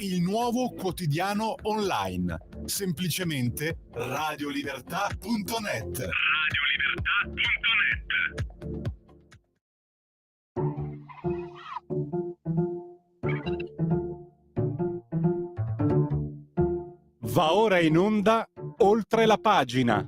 il nuovo quotidiano online. Semplicemente radiolibertà.net. Va ora in onda Oltre la pagina.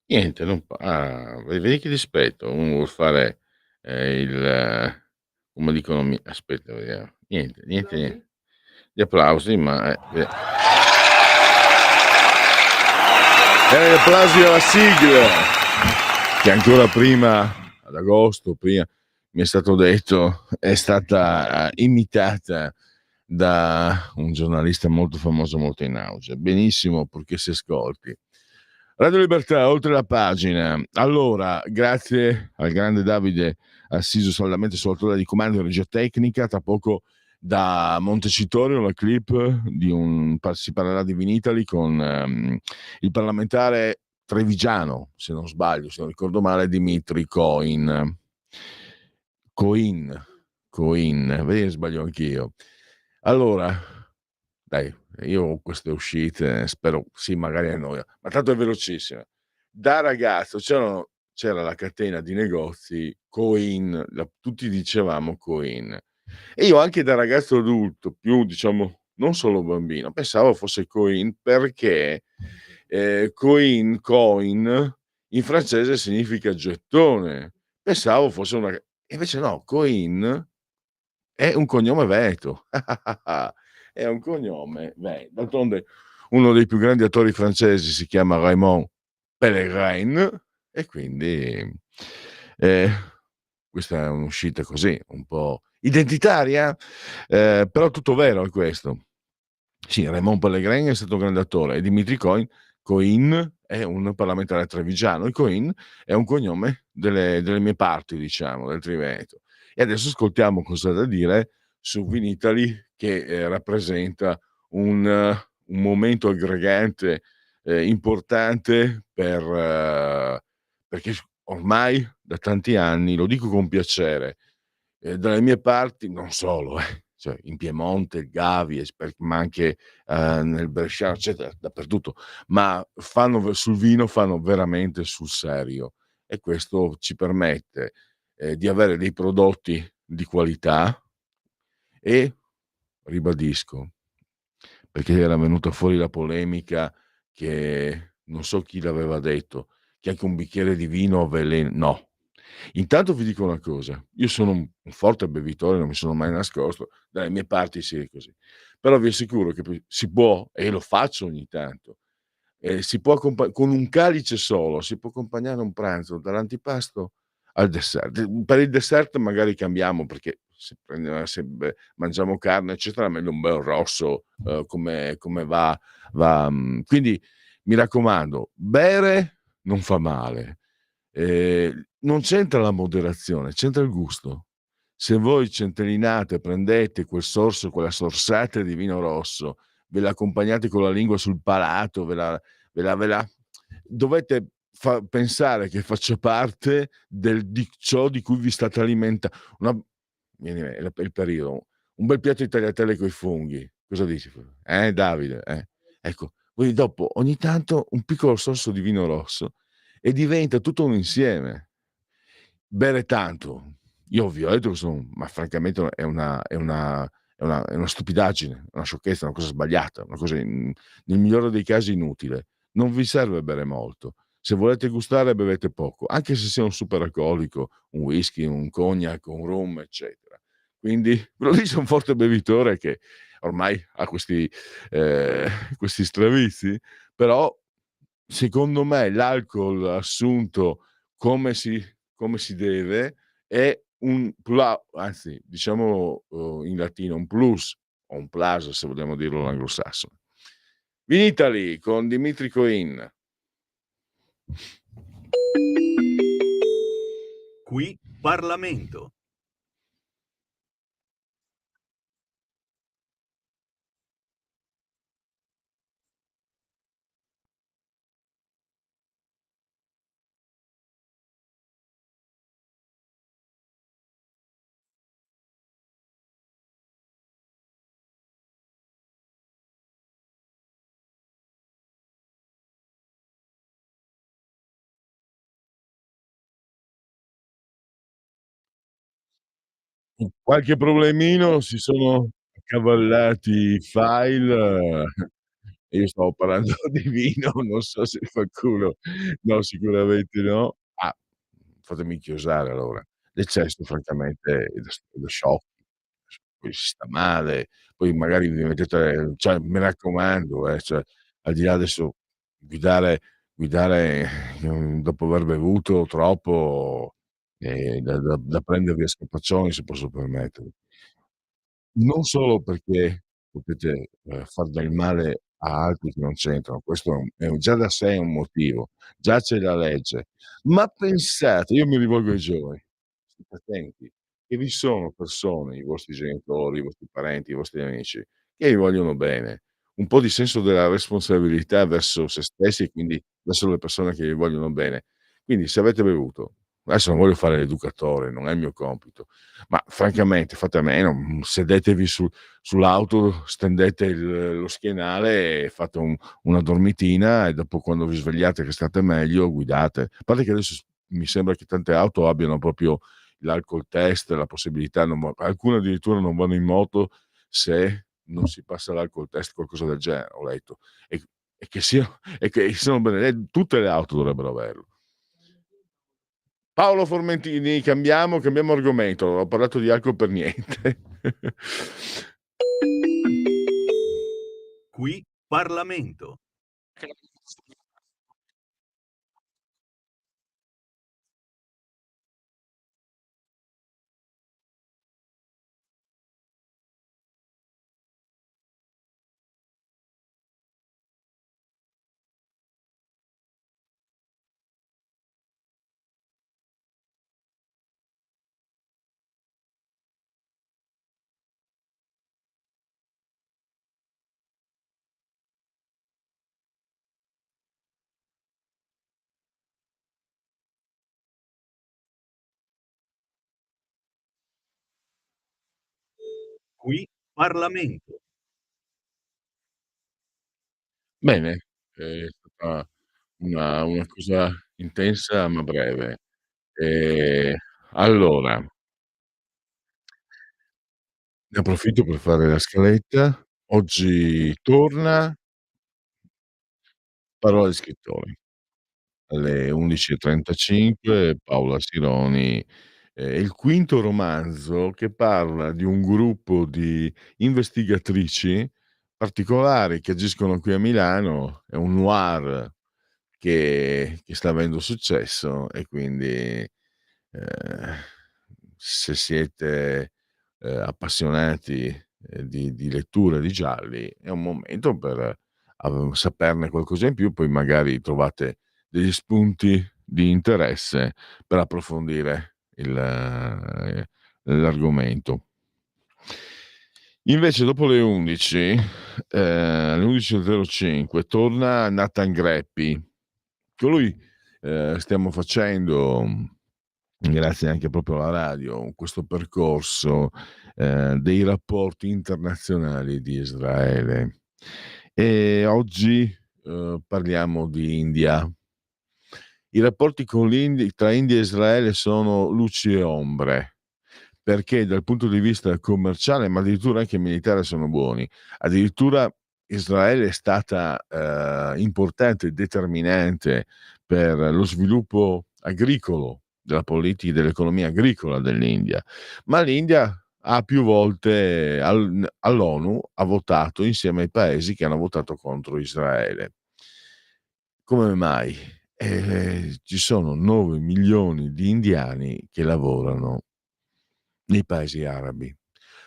Niente, non vedi che dispetto, uno vuol fare, come dicono aspetta vediamo, niente di applausi, ma gli applausi alla sigla, che ancora prima, ad agosto, prima mi è stato detto, è stata imitata da un giornalista molto famoso, molto in auge. Benissimo, purché si ascolti. Radio Libertà, oltre la pagina. Allora, grazie al grande Davide, assiso saldamente sull'altura di comando e regia tecnica. Tra poco da Montecitorio la clip si parlerà di Vinitaly con il parlamentare trevigiano, se non sbaglio, se non ricordo male, Dimitri Coin, vedi, sbaglio anch'io. Allora, dai, io ho queste uscite, spero, sì, magari a noi, ma tanto è velocissima. Da ragazzo c'era la catena di negozi Coin, tutti dicevamo Coin. E io anche da ragazzo adulto, più diciamo, non solo bambino, pensavo fosse Coin perché coin in francese significa gettone. Pensavo fosse una... Invece no, Coin è un cognome veneto. È un cognome veneto. D'altronde uno dei più grandi attori francesi si chiama Raymond Pellegrin e quindi questa è un'uscita così, un po' identitaria, però tutto vero è questo. Sì, Raymond Pellegrin è stato un grande attore e Dimitri Coin è un parlamentare trevigiano. Il Coin è un cognome delle mie parti, diciamo, del Triveneto. E adesso ascoltiamo cosa ha da dire su Vinitaly, che rappresenta un momento aggregante importante perché ormai da tanti anni, lo dico con piacere, dalle mie parti, non solo, cioè in Piemonte, il Gavi, ma anche nel Bresciano, eccetera, dappertutto, ma sul vino fanno veramente sul serio e questo ci permette di avere dei prodotti di qualità e, ribadisco, perché era venuta fuori la polemica che non so chi l'aveva detto, che anche un bicchiere di vino avvelena. No. Intanto vi dico una cosa, io sono un forte bevitore, non mi sono mai nascosto, dalle mie parti sì è così, però vi assicuro che si può, e lo faccio ogni tanto, si può con un calice solo, si può accompagnare un pranzo dall'antipasto al dessert. Per il dessert magari cambiamo, perché se mangiamo carne, eccetera, meglio un bel rosso, come va. Quindi mi raccomando, bere non fa male. Non c'entra la moderazione, c'entra il gusto. Se voi centellinate, prendete quel sorso, quella sorsata di vino rosso, ve la accompagnate con la lingua sul palato, ve la dovete pensare che faccia parte di ciò di cui vi state è il periodo, un bel piatto di tagliatelle coi funghi. Cosa dici? Davide? Ecco, voi dopo ogni tanto un piccolo sorso di vino rosso e diventa tutto un insieme. Bere tanto, io vi ho detto che ma francamente è una stupidaggine, una sciocchezza, una cosa sbagliata, una cosa nel migliore dei casi inutile. Non vi serve bere molto. Se volete gustare bevete poco, anche se sei un super alcolico, un whisky, un cognac, un rum, eccetera. Quindi ve lo dice un forte bevitore che ormai ha questi stravizi, però secondo me l'alcol assunto come si deve è anzi diciamo, in latino un plus o un plus se vogliamo dirlo all'anglosassone. Vinitali con Dimitri Coin. Qui Parlamento. Qualche problemino, si sono accavallati i file, e io stavo parlando di vino, non so se qualcuno no, sicuramente no. Fatemi chiusare allora. L'eccesso francamente è da sciocchi, poi si sta male, poi magari vi mettete cioè mi raccomando, cioè al di là adesso guidare, dopo aver bevuto troppo, da prendervi a scapaccioni, se posso permettermi. Non solo perché potete, far del male a altri che non c'entrano, questo è già da sé un motivo, già c'è la legge, ma pensate, io mi rivolgo ai giovani, state attenti, che vi sono persone, i vostri genitori, i vostri parenti, i vostri amici, che vi vogliono bene. Un po' di senso della responsabilità verso se stessi e quindi verso le persone che vi vogliono bene. Quindi se avete bevuto, adesso non voglio fare l'educatore, non è il mio compito, ma francamente fate a meno, sedetevi sull'auto, stendete lo schienale e fate una dormitina e dopo quando vi svegliate che state meglio guidate. A parte che adesso mi sembra che tante auto abbiano proprio l'alcol test, la possibilità, alcune addirittura non vanno in moto se non si passa l'alcol test, qualcosa del genere, ho letto. E, e che siano bene, tutte le auto dovrebbero averlo. Paolo Formentini, cambiamo argomento, ho parlato di alcol per niente. Qui Parlamento. Qui Parlamento. Bene, è stata una cosa intensa ma breve. Ehm, allora, ne approfitto per fare la scaletta. Oggi torna Parole di scrittori. Alle 11:35 Paola Sironi, il quinto romanzo che parla di un gruppo di investigatrici particolari che agiscono qui a Milano, è un noir che sta avendo successo e quindi, ehm, se siete, appassionati, di lettura di gialli è un momento per saperne qualcosa in più, poi magari trovate degli spunti di interesse per approfondire l'argomento. Invece dopo le 11, alle 11:05 torna Nathan Greppi. Con lui, stiamo facendo, grazie anche proprio alla radio, questo percorso, dei rapporti internazionali di Israele. E oggi, parliamo di India. I rapporti con tra India e Israele sono luci e ombre, perché dal punto di vista commerciale, ma addirittura anche militare sono buoni. Addirittura Israele è stata, importante e determinante per lo sviluppo agricolo della dell'economia agricola dell'India, ma l'India ha più volte all'ONU ha votato insieme ai paesi che hanno votato contro Israele. Come mai? Ci sono 9 milioni di indiani che lavorano nei paesi arabi.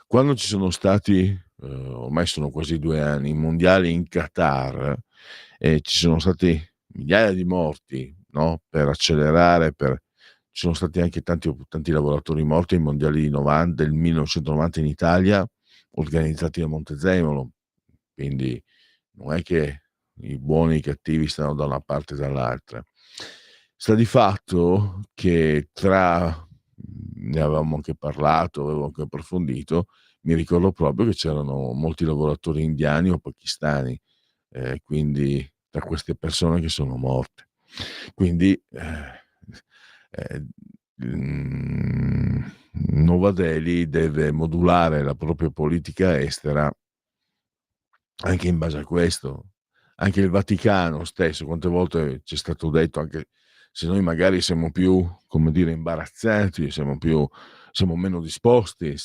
Quando ci sono stati, ormai sono quasi 2 anni, i mondiali in Qatar, e ci sono stati migliaia di morti, no, per accelerare, ci sono stati anche tanti lavoratori morti ai mondiali del 1990 in Italia, organizzati da Montezemolo, quindi non è che i buoni e i cattivi stanno da una parte e dall'altra. Sta di fatto che ne avevamo anche parlato, avevo anche approfondito, mi ricordo proprio che c'erano molti lavoratori indiani o pakistani, quindi tra queste persone che sono morte. Quindi, Nuova Delhi deve modulare la propria politica estera anche in base a questo. Anche il Vaticano stesso, quante volte c'è stato detto, anche se noi magari siamo più, come dire, imbarazzati, siamo meno disposti,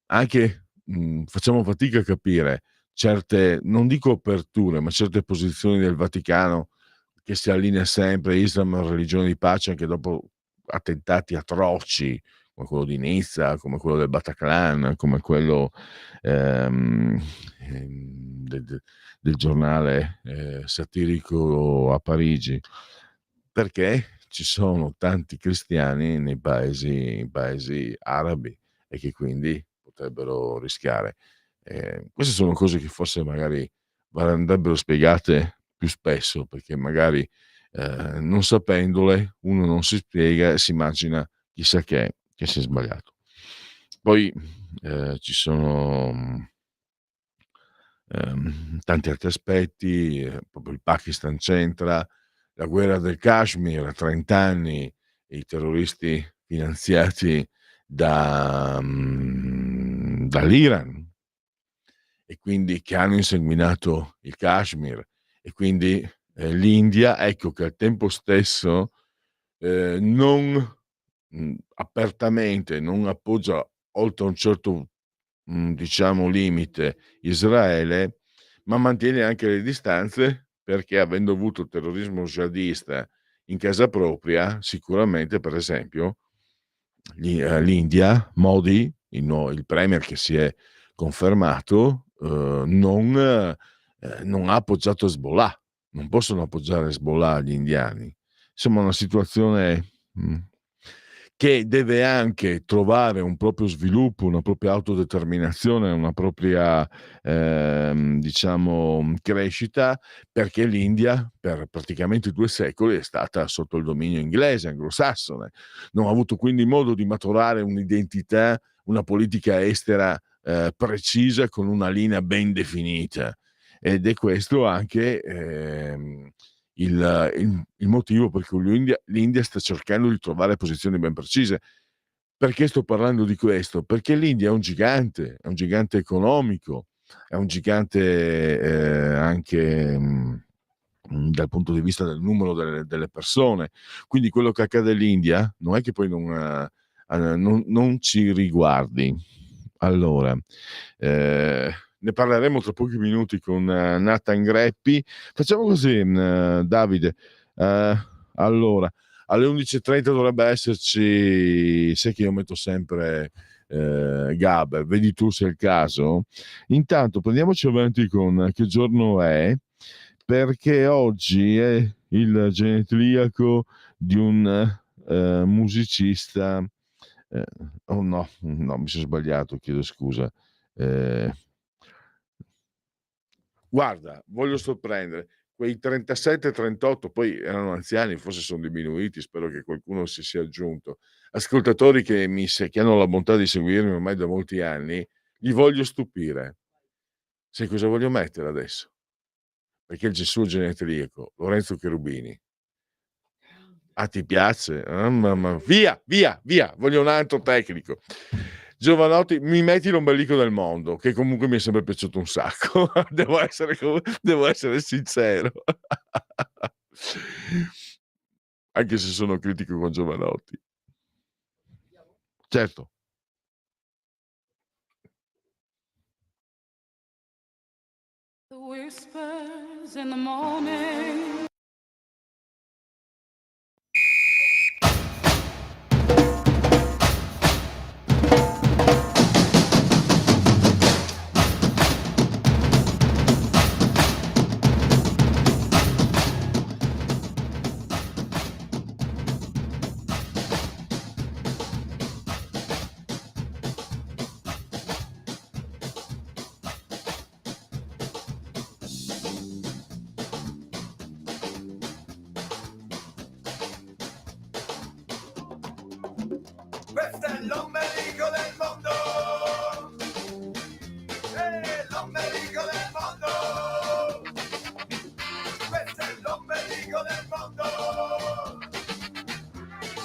anche facciamo fatica a capire certe, non dico aperture, ma certe posizioni del Vaticano, che si allinea sempre Islam, religione di pace, anche dopo attentati atroci come quello di Nizza, come quello del Bataclan, come quello del giornale satirico a Parigi, perché ci sono tanti cristiani nei paesi arabi e che quindi potrebbero rischiare. Queste sono cose che forse magari andrebbero spiegate più spesso, perché magari non sapendole uno non si spiega e si immagina chissà che si è sbagliato. Poi ci sono tanti altri aspetti, proprio il Pakistan c'entra, la guerra del Kashmir a 30 anni, i terroristi finanziati dall'Iran, e quindi che hanno insanguinato il Kashmir, e quindi l'India, ecco che al tempo stesso non apertamente non appoggia oltre un certo diciamo limite Israele, ma mantiene anche le distanze, perché avendo avuto terrorismo jihadista in casa propria, sicuramente, per esempio, l'India, Modi, il premier che si è confermato, non ha appoggiato Hezbollah. Non possono appoggiare Hezbollah gli indiani. Insomma, una situazione che deve anche trovare un proprio sviluppo, una propria autodeterminazione, una propria diciamo crescita, perché l'India per praticamente 2 secoli è stata sotto il dominio inglese, anglosassone. Non ha avuto quindi modo di maturare un'identità, una politica estera precisa, con una linea ben definita, ed è questo anche il motivo per cui l'India sta cercando di trovare posizioni ben precise. Perché sto parlando di questo? Perché l'India è un gigante economico, è un gigante anche dal punto di vista del numero delle persone. Quindi quello che accade all'India non è che poi non ci riguardi. Allora, ne parleremo tra pochi minuti con Nathan Greppi. Facciamo così, Davide. Allora, alle 11:30 dovrebbe esserci, sai che io metto sempre Gaber, vedi tu se è il caso. Intanto prendiamoci avanti con che giorno è, perché oggi è il genetriaco di un musicista. Oh no, mi sono sbagliato, chiedo scusa. Guarda, voglio sorprendere quei 37, 38, poi erano anziani, forse sono diminuiti, spero che qualcuno si sia aggiunto. Ascoltatori che hanno la bontà di seguirmi ormai da molti anni, li voglio stupire. Sai cosa voglio mettere adesso? Perché il suo genetriaco, Lorenzo Cherubini. Ah, ti piace? Ah, mamma, via, via, via, voglio un altro tecnico. Giovanotti, mi metti l'ombelico del mondo, che comunque mi è sempre piaciuto un sacco, devo essere sincero. Anche se sono critico con Giovanotti. Certo. The whispers in the morning. questo è l'ombelico del mondo. L'ombelico del mondo. Questo è l'ombelico del mondo.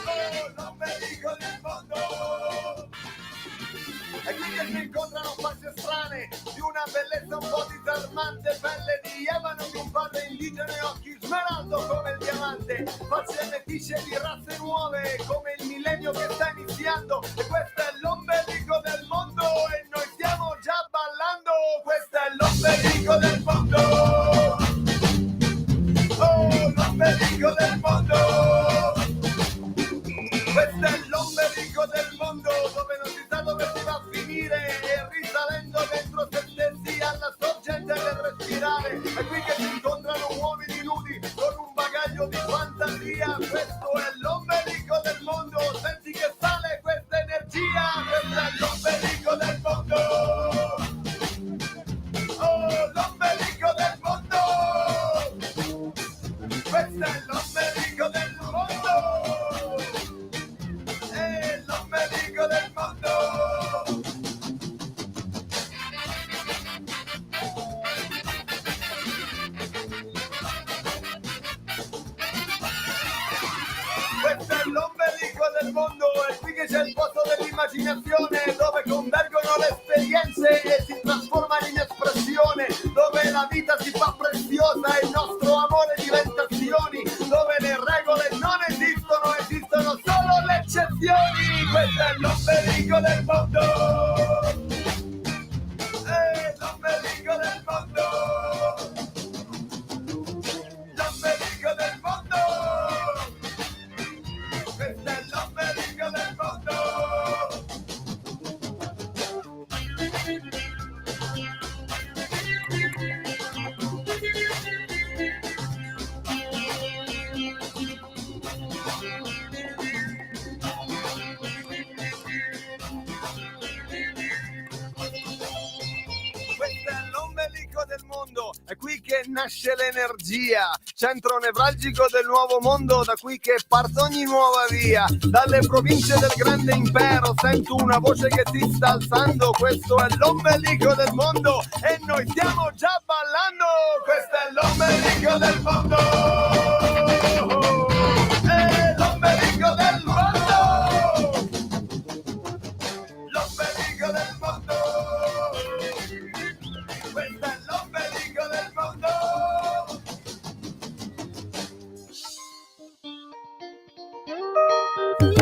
Oh, l'ombelico del mondo. E qui che si incontrano facce strane, di una bellezza un po' disarmante, pelle di ebano di un padre indigeno e occhi smeraldo come il diamante, facce meticce di razze nuove come il millennio che sta iniziando. E questo è l'ombelico del mondo e noi stiamo già ballando. Questo è l'ombelico del mondo. Oh, l'ombelico del mondo. Questo è l'ombelico del mondo, dove non si sa dove si va a finire, e risalendo dentro se stessi alla sorgente del respirare. È qui che si incontrano uomini nudi con un bagaglio di fantasia. Questo è l'ombelico del mondo, senti che sale questa energia. Questo è l'ombelico del mondo. Oh, l'ombelico del mondo. Questo è l'ombelico del mondo. L'ombelico del mondo. Questo è l'ombelico del mondo, è qui che c'è il posto dell'immaginazione, dove convergono le esperienze e si trasformano in espressione, dove la vita si fa preziosa e il nostro amore diventa azioni, dove le regole non esistono, esistono solo le eccezioni. Questo è l'ombelico del mondo. L'ombelico del mondo. L'ombelico del mondo. Questo è l'ombelico del mondo. Questo è l'ombelico del mondo, è qui che nasce l'energia, centro nevralgico del nuovo mondo, da qui che parte ogni nuova via. Dalle province del grande impero sento una voce che si sta alzando. Questo è l'ombelico del mondo e noi stiamo già ballando. Questo è l'ombelico del mondo. L'ombelico del mondo. L'ombelico del mondo. Questo è l'ombelico del mondo.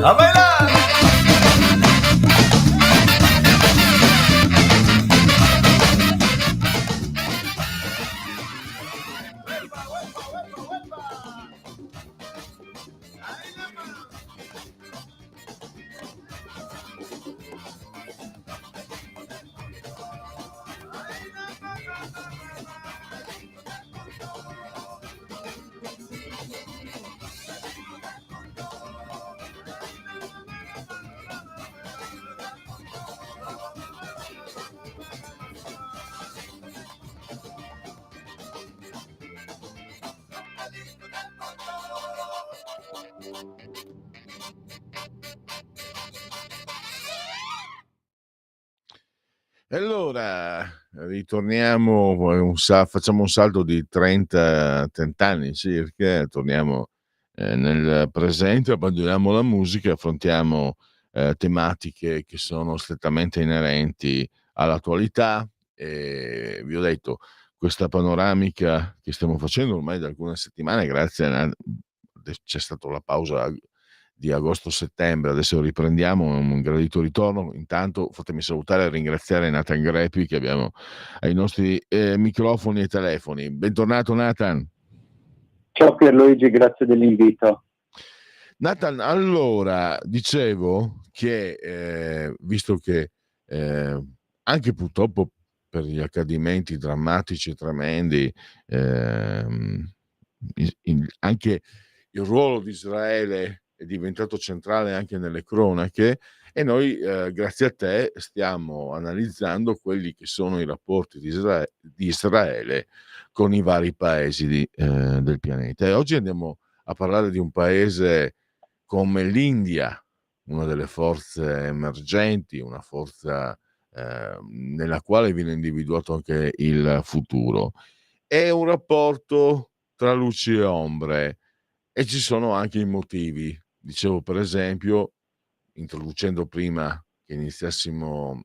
A ballare! Uepa, uepa, uepa, uepa! Ahí la mano! E allora ritorniamo, facciamo un salto di 30 anni circa, torniamo nel presente, abbandoniamo la musica, affrontiamo tematiche che sono strettamente inerenti all'attualità. E vi ho detto, questa panoramica che stiamo facendo ormai da alcune settimane, c'è stata la pausa di agosto-settembre, adesso riprendiamo un gradito ritorno. Intanto fatemi salutare e ringraziare Nathan Greppi che abbiamo ai nostri microfoni e telefoni. Bentornato Nathan. Ciao Pierluigi, grazie dell'invito. Nathan, allora dicevo che visto che anche purtroppo per gli accadimenti drammatici e tremendi anche il ruolo di Israele è diventato centrale anche nelle cronache, e noi grazie a te stiamo analizzando quelli che sono i rapporti di Israele con i vari paesi del pianeta. E oggi andiamo a parlare di un paese come l'India, una delle forze emergenti, una forza nella quale viene individuato anche il futuro. È un rapporto tra luci e ombre e ci sono anche i motivi. Dicevo, per esempio, introducendo prima che iniziassimo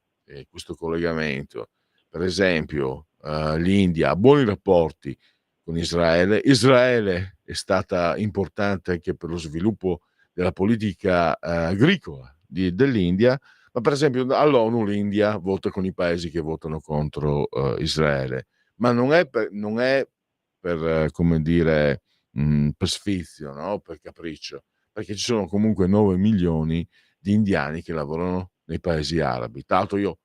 questo collegamento, per esempio, l'India ha buoni rapporti con Israele. Israele è stata importante anche per lo sviluppo della politica agricola dell'India, ma per esempio all'ONU l'India vota con i paesi che votano contro Israele, ma non è per come dire, per sfizio, no? Per capriccio, perché ci sono comunque 9 milioni di indiani che lavorano nei paesi arabi. Tra l'altro io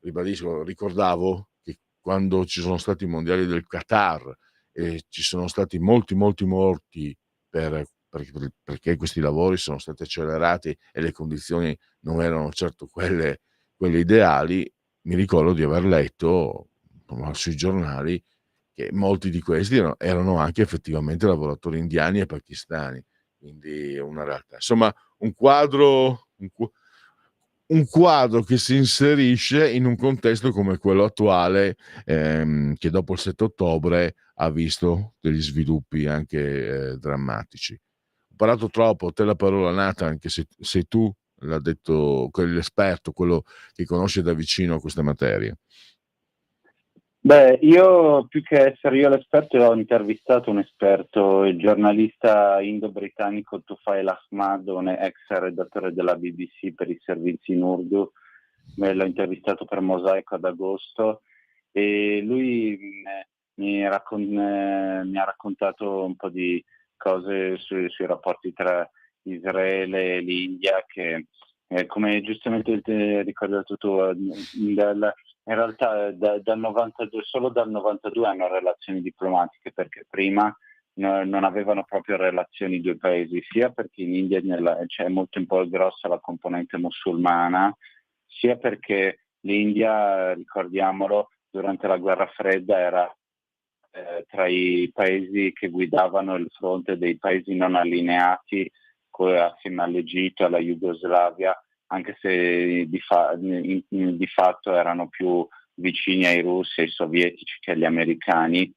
ribadisco, ricordavo che quando ci sono stati i mondiali del Qatar e ci sono stati molti morti perché questi lavori sono stati accelerati e le condizioni non erano certo quelle ideali, mi ricordo di aver letto sui giornali che molti di questi erano anche effettivamente lavoratori indiani e pakistani, quindi è una realtà. Insomma, un quadro che si inserisce in un contesto come quello attuale, che dopo il 7 ottobre ha visto degli sviluppi anche drammatici. Ho parlato troppo, a te la parola Nathan, anche se sei tu, l'ha detto l'esperto, quello che conosce da vicino queste materie. Beh, io più che essere io l'esperto ho intervistato un esperto, il giornalista indo-britannico Tufail Ahmad, un ex redattore della BBC per i servizi in Urdu. Me l'ho intervistato per Mosaico ad agosto e lui mi ha raccontato un po' di cose sui rapporti tra Israele e l'India che, come giustamente hai ricordato tu, in realtà dal 92, solo dal 92 hanno relazioni diplomatiche, perché prima non avevano proprio relazioni i due paesi, sia perché in India c'è molto un po' grossa la componente musulmana, sia perché l'India, ricordiamolo, durante la guerra fredda era tra i paesi che guidavano il fronte dei paesi non allineati assieme all'Egitto, alla Jugoslavia, anche se di fatto erano più vicini ai russi, ai sovietici che agli americani.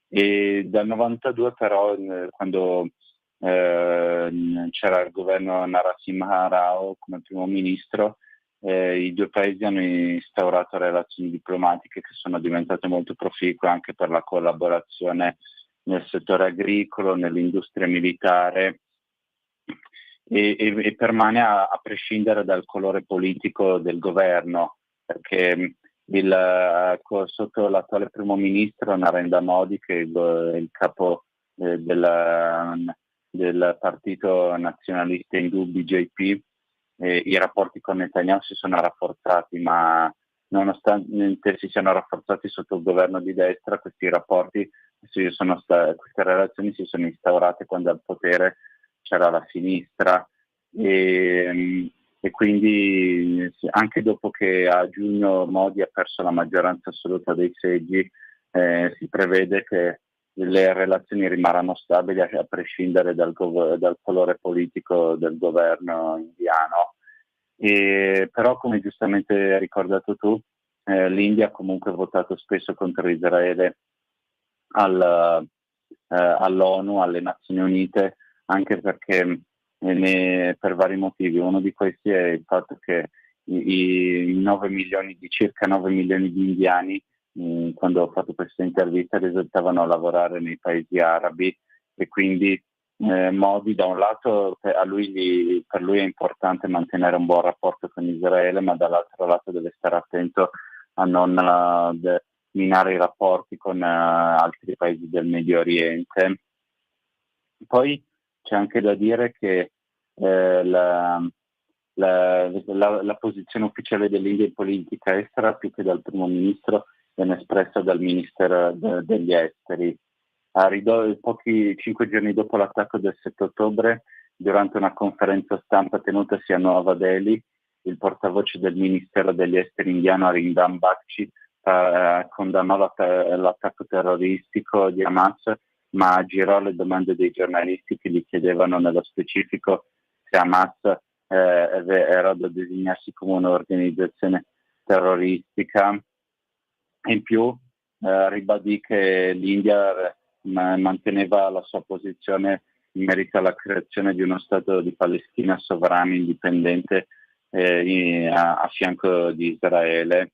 E dal 92 però, quando c'era il governo Narasimha Rao come primo ministro, i due paesi hanno instaurato relazioni diplomatiche che sono diventate molto proficue anche per la collaborazione nel settore agricolo, nell'industria militare, e permane a prescindere dal colore politico del governo, perché sotto l'attuale primo ministro Narendra Modi, che è il capo del partito nazionalista indù BJP, i rapporti con Netanyahu si sono rafforzati, ma nonostante si siano rafforzati sotto il governo di destra, questi rapporti queste relazioni si sono instaurate quando al potere c'era la sinistra, e quindi anche dopo che a giugno Modi ha perso la maggioranza assoluta dei seggi, si prevede che le relazioni rimarranno stabili a prescindere dal colore politico del governo indiano. Però, come giustamente hai ricordato tu, l'India ha comunque votato spesso contro Israele all'ONU, alle Nazioni Unite, anche perché per vari motivi. Uno di questi è il fatto che circa 9 milioni di indiani, quando ho fatto questa intervista, risultavano lavorare nei paesi arabi, e quindi Modi, da un lato, per lui è importante mantenere un buon rapporto con Israele, ma dall'altro lato deve stare attento a non minare i rapporti con altri paesi del Medio Oriente. Poi c'è anche da dire che la posizione ufficiale dell'India in politica estera, più che dal primo ministro, viene espressa dal ministero degli esteri. 5 giorni dopo l'attacco del 7 ottobre, durante una conferenza stampa tenutasi a Nuova Delhi, il portavoce del Ministero degli Esteri indiano Arindam Bakshi condannò l'attacco terroristico di Hamas, ma aggirò le domande dei giornalisti che gli chiedevano nello specifico se Hamas era da designarsi come un'organizzazione terroristica. In più ribadì che l'India manteneva la sua posizione in merito alla creazione di uno Stato di Palestina sovrano, indipendente, a fianco di Israele.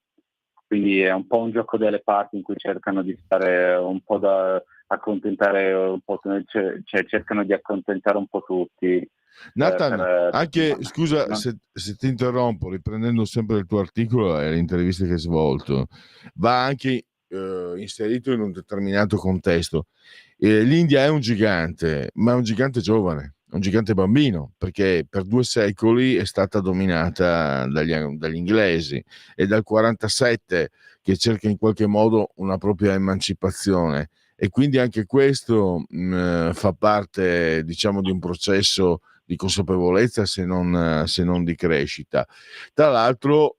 Quindi è un po' un gioco delle parti in cui cercano di stare un po' da accontentare un po', cioè cercano di accontentare un po' tutti. Nathan, anche, no, scusa no. se ti interrompo, riprendendo sempre il tuo articolo e le interviste che hai svolto, va anche inserito in un determinato contesto. L'India è un gigante, ma è un gigante giovane, è un gigante bambino, perché per 2 secoli è stata dominata dagli inglesi, e dal 47 che cerca in qualche modo una propria emancipazione, e quindi anche questo fa parte, diciamo, di un processo di consapevolezza, se non di crescita. Tra l'altro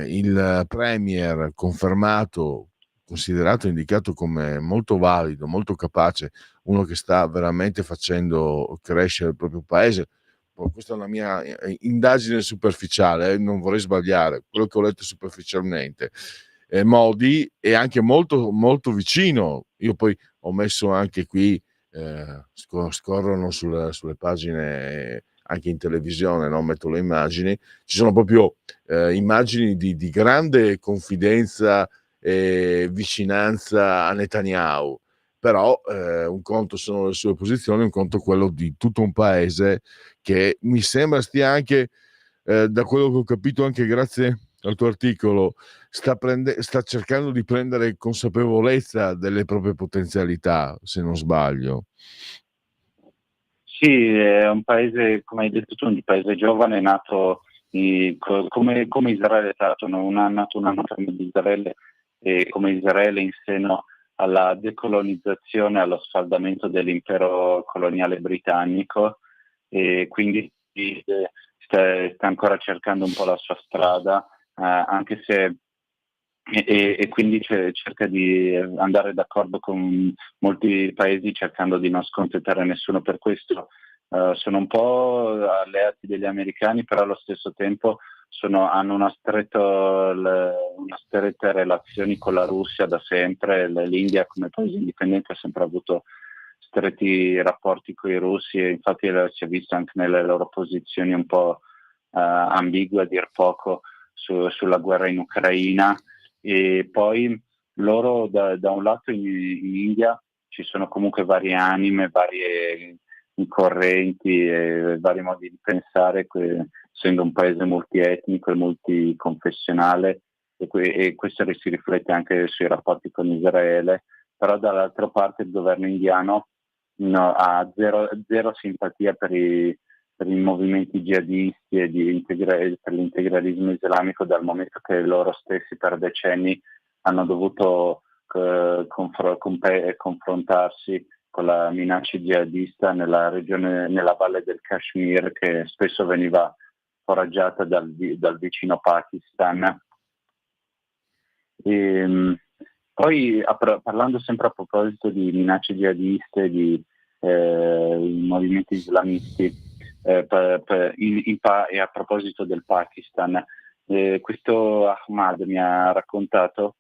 il premier confermato, considerato, indicato come molto valido, molto capace, uno che sta veramente facendo crescere il proprio paese. Questa è una mia indagine superficiale, non vorrei sbagliare, quello che ho letto superficialmente. Modi è anche molto, molto vicino. Io poi ho messo anche qui, scorrono sulle pagine anche in televisione, no? Metto le immagini, ci sono proprio immagini di grande confidenza e vicinanza a Netanyahu. Però un conto sono le sue posizioni, un conto quello di tutto un paese che mi sembra stia anche, da quello che ho capito anche grazie al tuo articolo, sta cercando di prendere consapevolezza delle proprie potenzialità, se non sbaglio. Sì, è un paese, come hai detto tu, un paese giovane, nato come Israele è stato, nato un anno prima di Israele, e come Israele in seno alla decolonizzazione, allo sfaldamento dell'impero coloniale britannico, e quindi sta ancora cercando un po' la sua strada, anche se e quindi cerca di andare d'accordo con molti paesi, cercando di non scontentare nessuno. Per questo sono un po' alleati degli americani, però allo stesso tempo hanno una strette relazioni con la Russia da sempre. L'India come paese indipendente ha sempre avuto stretti rapporti con i russi, e infatti si è visto anche nelle loro posizioni un po' ambigue, a dir poco, sulla guerra in Ucraina. E poi loro da un lato in India ci sono comunque varie anime, varie correnti e vari modi di pensare, essendo un paese multietnico e multiconfessionale, e questo si riflette anche sui rapporti con Israele. Però dall'altra parte il governo indiano ha zero simpatia per i movimenti jihadisti e per l'integralismo islamico, dal momento che loro stessi per decenni hanno dovuto confrontarsi con la minaccia jihadista nella valle del Kashmir, che spesso veniva foraggiata dal vicino Pakistan. Poi parlando sempre a proposito di minacce jihadiste, di movimenti islamisti, e a proposito del Pakistan, questo Ahmad mi ha raccontato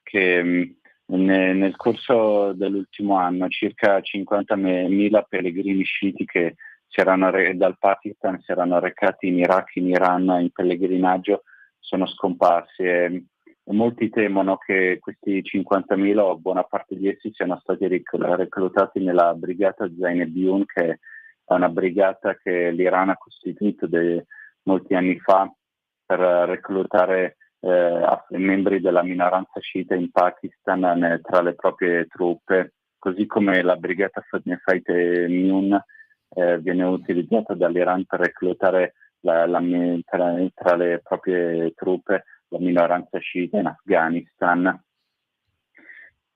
che nel corso dell'ultimo anno circa 50.000 pellegrini sciiti che dal Pakistan si erano recati in Iraq, in Iran in pellegrinaggio, sono scomparsi, e molti temono che questi 50.000, o buona parte di essi, siano stati reclutati nella brigata Zainabiyun, che è una brigata che l'Iran ha costituito molti anni fa per reclutare membri della minoranza sciita in Pakistan tra le proprie truppe, così come la brigata Fateh-Mune viene utilizzata dall'Iran per reclutare tra le proprie truppe la minoranza sciita in Afghanistan,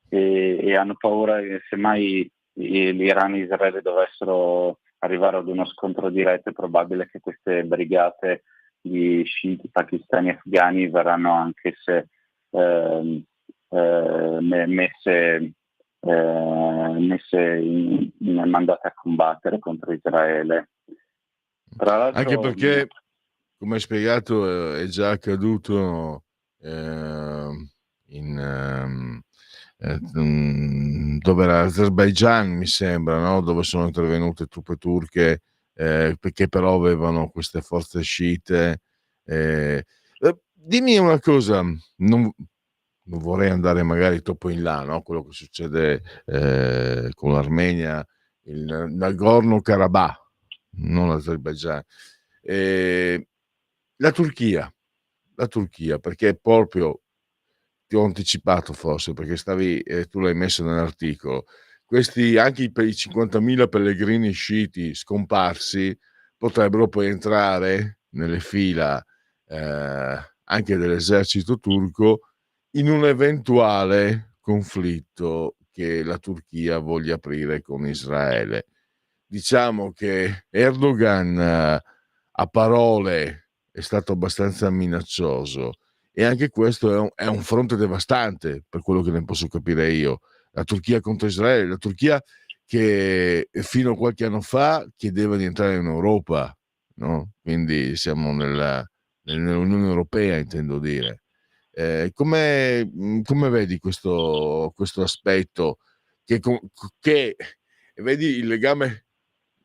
e hanno paura che semmai l'Iran e Israele dovessero arrivare ad uno scontro diretto, è probabile che queste brigate di sciiti pakistani e afghani verranno anch'esse mandate a combattere contro Israele. Tra l'altro, Anche perché, come hai spiegato, è già accaduto dove era Azerbaijan, mi sembra, no? Dove sono intervenute truppe turche, perché però avevano queste forze sciite. Dimmi una cosa, non vorrei andare magari troppo in là, no? Quello che succede con l'Armenia, il Nagorno-Karabakh, non l'Azerbaijan. La Turchia, perché proprio ti ho anticipato forse, perché tu l'hai messo nell'articolo, questi anche i 50.000 pellegrini sciiti scomparsi potrebbero poi entrare nelle fila anche dell'esercito turco in un eventuale conflitto che la Turchia voglia aprire con Israele. Diciamo che Erdogan a parole è stato abbastanza minaccioso, e anche questo è un fronte devastante, per quello che ne posso capire io. La Turchia contro Israele, la Turchia che fino a qualche anno fa chiedeva di entrare in Europa, no? Quindi siamo nell'Unione Europea, intendo dire. Come vedi questo aspetto che vedi il legame?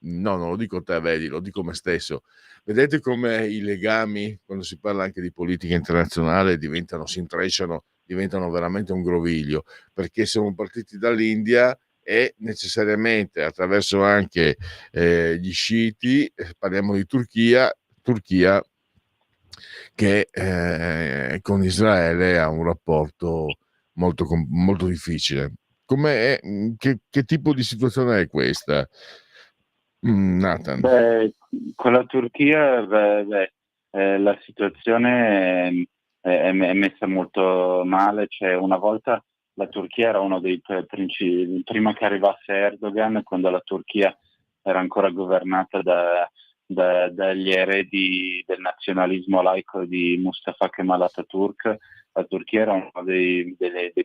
No, non lo dico te, vedi, lo dico me stesso. Vedete come i legami, quando si parla anche di politica internazionale, si intrecciano, diventano veramente un groviglio, perché siamo partiti dall'India e necessariamente attraverso anche gli sciiti, parliamo di Turchia che con Israele ha un rapporto molto difficile. Che tipo di situazione è questa, Nathan? beh, con la Turchia, la situazione è messa molto male. Cioè, una volta la Turchia era uno dei prima che arrivasse Erdogan, quando la Turchia era ancora governata dagli eredi del nazionalismo laico di Mustafa Kemal Atatürk. La Turchia era uno dei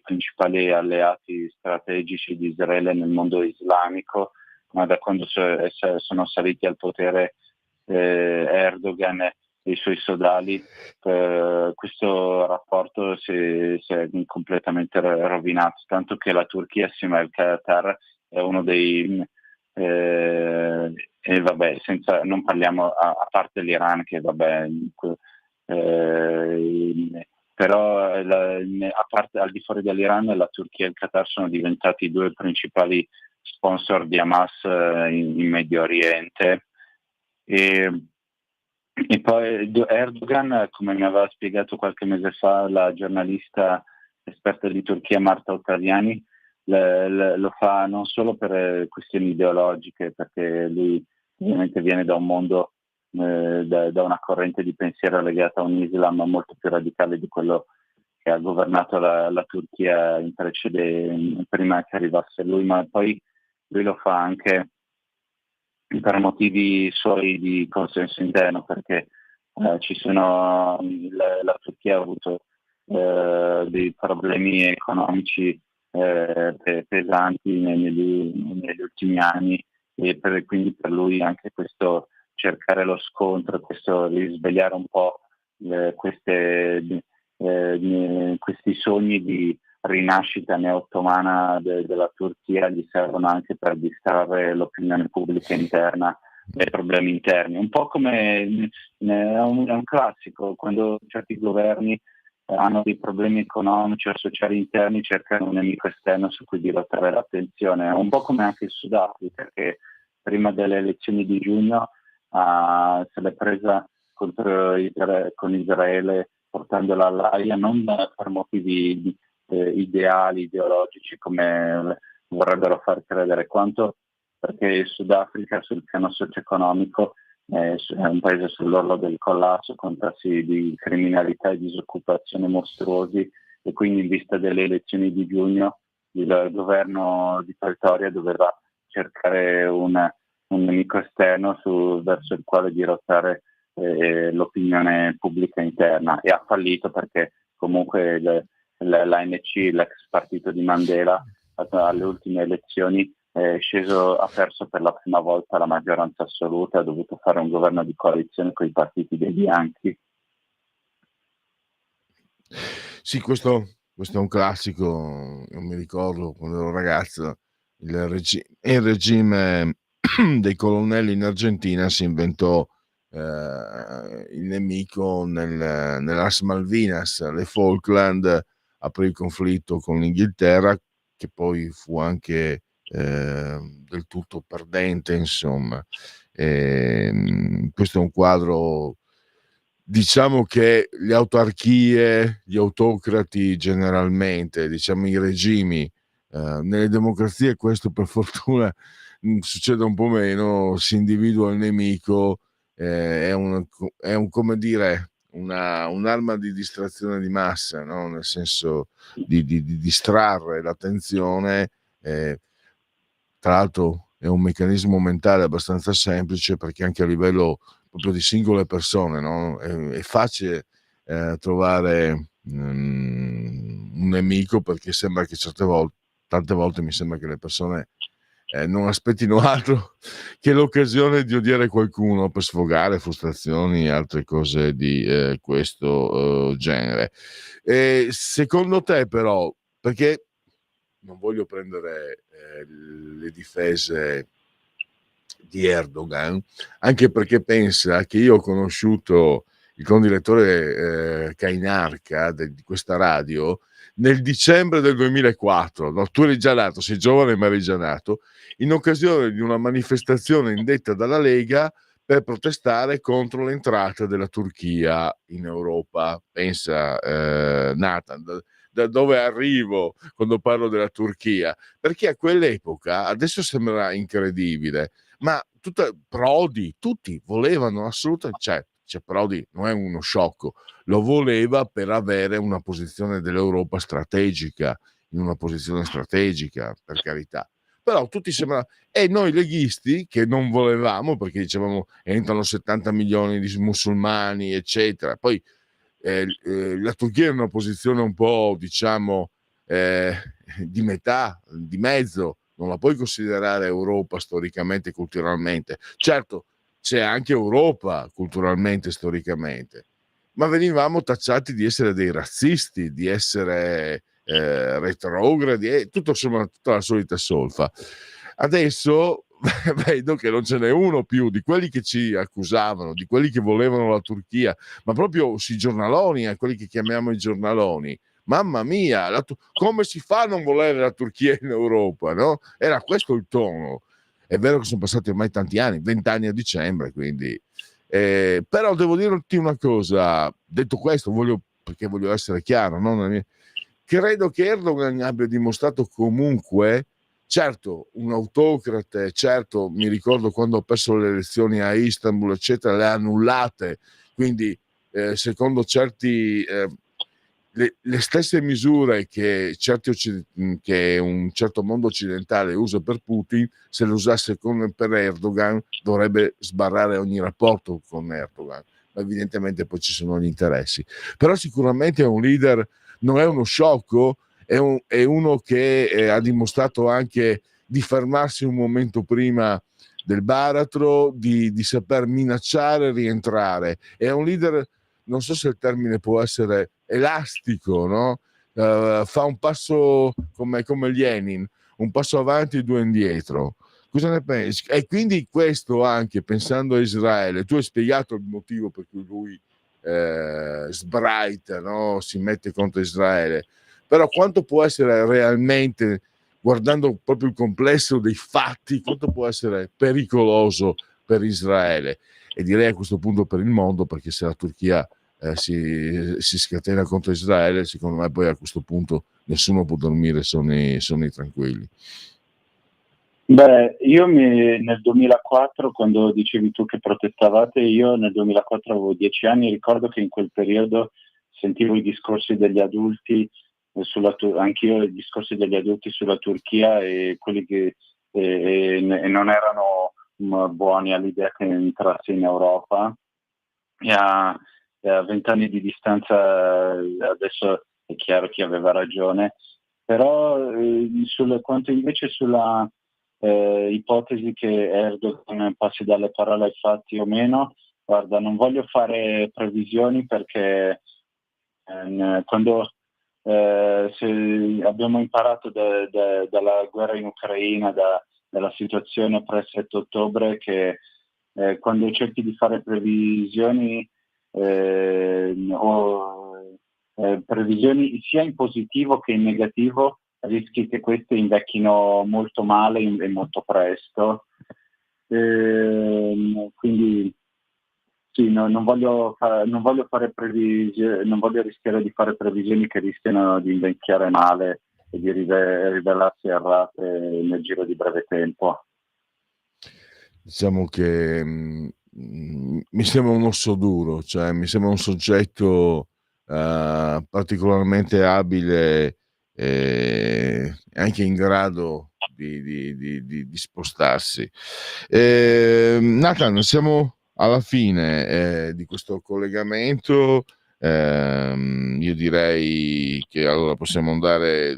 principali alleati strategici di Israele nel mondo islamico, ma da quando sono saliti al potere Erdogan e i suoi sodali, questo rapporto si è completamente rovinato, tanto che la Turchia assieme al Qatar è uno dei e vabbè, non parliamo a parte l'Iran, che vabbè, però a parte, al di fuori dell'Iran, la Turchia e il Qatar sono diventati i due principali sponsor di Hamas in Medio Oriente. E poi Erdogan, come mi aveva spiegato qualche mese fa la giornalista esperta di Turchia Marta Ottaviani, lo fa non solo per questioni ideologiche, perché lui ovviamente viene da un mondo, da una corrente di pensiero legata a un Islam molto più radicale di quello che ha governato la Turchia prima che arrivasse lui, ma poi lui lo fa anche per motivi suoi di consenso interno, perché la Turchia ha avuto dei problemi economici pesanti negli ultimi anni, e quindi per lui anche questo cercare lo scontro, questo risvegliare un po' questi sogni di rinascita neo-ottomana della Turchia gli servono anche per distrarre l'opinione pubblica interna dai problemi interni. Un po' come è un classico, quando certi governi hanno dei problemi economici o sociali interni, cercano un nemico esterno su cui dirottare l'attenzione. Un po' come anche il Sudafrica, che prima delle elezioni di giugno se l'è presa con Israele, portandola all'aria, non per motivi ideali, ideologici, come vorrebbero far credere, quanto perché il Sudafrica sul piano socio-economico è un paese sull'orlo del collasso, con tassi di criminalità e disoccupazione mostruosi, e quindi in vista delle elezioni di giugno il governo di Pretoria doveva cercare un nemico esterno verso il quale dirottare l'opinione pubblica interna, e ha fallito, perché comunque l'ANC, l'ex partito di Mandela, alle ultime elezioni ha perso per la prima volta la maggioranza assoluta, ha dovuto fare un governo di coalizione con i partiti dei bianchi. Sì, questo è un classico. Io mi ricordo quando ero ragazzo, il regime dei colonnelli in Argentina si inventò il nemico nell'As Malvinas, le Falkland, aprì il conflitto con l'Inghilterra, che poi fu anche del tutto perdente, insomma. Questo è un quadro. Diciamo che le autarchie, gli autocrati generalmente, diciamo i regimi, nelle democrazie questo per fortuna succede un po' meno, si individua il nemico, è un come dire, un'arma di distrazione di massa, no? Nel senso di distrarre l'attenzione. Tra l'altro è un meccanismo mentale abbastanza semplice, perché anche a livello proprio di singole persone, no? È facile trovare un nemico, perché sembra che tante volte mi sembra che le persone non aspettino altro che l'occasione di odiare qualcuno per sfogare frustrazioni e altre cose di questo genere. Secondo te però, perché non voglio prendere le difese di Erdogan, anche perché pensa che io ho conosciuto il condirettore Cainarca di questa radio nel dicembre del 2004, no? Tu eri già nato, sei giovane ma eri già nato, in occasione di una manifestazione indetta dalla Lega per protestare contro l'entrata della Turchia in Europa. Pensa, Nathan, da dove arrivo quando parlo della Turchia, perché a quell'epoca, adesso sembra incredibile, ma Prodi, tutti volevano assolutamente, cioè Prodi non è uno sciocco, lo voleva per avere una posizione dell'Europa strategica, in una posizione strategica, per carità. Però tutti sembrano, e noi leghisti che non volevamo, perché dicevamo entrano 70 milioni di musulmani, eccetera. Poi la Turchia è in una posizione un po', diciamo, di metà, di mezzo, non la puoi considerare Europa storicamente e culturalmente. Certo, c'è anche Europa culturalmente e storicamente, ma venivamo tacciati di essere dei razzisti, di essere retrogradi, e tutto, insomma, tutta la solita solfa. Adesso vedo che non ce n'è uno più di quelli che ci accusavano, di quelli che volevano la Turchia, ma proprio sui giornaloni, quelli che chiamiamo i giornaloni. Mamma mia, come si fa a non volere la Turchia in Europa, no? Era questo il tono. È vero che sono passati ormai tanti anni, 20 anni a dicembre, quindi. Però devo dirti una cosa, detto questo, perché voglio essere chiaro, no? Credo che Erdogan abbia dimostrato comunque, certo, un autocrate, certo, mi ricordo quando ha perso le elezioni a Istanbul, eccetera, le ha annullate, quindi secondo certi le stesse misure che un certo mondo occidentale usa per Putin, se le usasse per Erdogan dovrebbe sbarrare ogni rapporto con Erdogan, ma evidentemente poi ci sono gli interessi. Però sicuramente è un leader, non è uno sciocco, è uno che ha dimostrato anche di fermarsi un momento prima del baratro, di saper minacciare e rientrare. È un leader, non so se il termine può essere elastico, no? Fa un passo come Lenin, un passo avanti e due indietro. Cosa ne pensi? E quindi questo, anche pensando a Israele, tu hai spiegato il motivo per cui lui sbraita, no? Si mette contro Israele, però quanto può essere realmente, guardando proprio il complesso dei fatti, quanto può essere pericoloso per Israele, e direi a questo punto per il mondo, perché se la Turchia si scatena contro Israele, secondo me poi a questo punto nessuno può dormire sonni tranquilli. Beh, io nel 2004, quando dicevi tu che protestavate, io nel 2004 avevo 10 anni, ricordo che in quel periodo sentivo i discorsi degli adulti anch'io i discorsi degli adulti sulla Turchia, e quelli che non erano buoni all'idea che entrasse in Europa. E a 20 anni di distanza adesso è chiaro chi aveva ragione, però quanto invece sulla ipotesi che Erdogan passi dalle parole ai fatti o meno, guarda, non voglio fare previsioni perché quando se abbiamo imparato dalla guerra in Ucraina, dalla situazione pre-7 ottobre, che quando cerchi di fare previsioni previsioni sia in positivo che in negativo, rischi che queste invecchino molto male e molto presto. Quindi sì, non voglio fare previsioni, non voglio rischiare di fare previsioni che rischiano di invecchiare male e di rivelarsi errate nel giro di breve tempo. Diciamo che mi sembra un osso duro, cioè mi sembra un soggetto particolarmente abile e anche in grado di spostarsi. Nathan, siamo alla fine di questo collegamento. Io direi che allora possiamo andare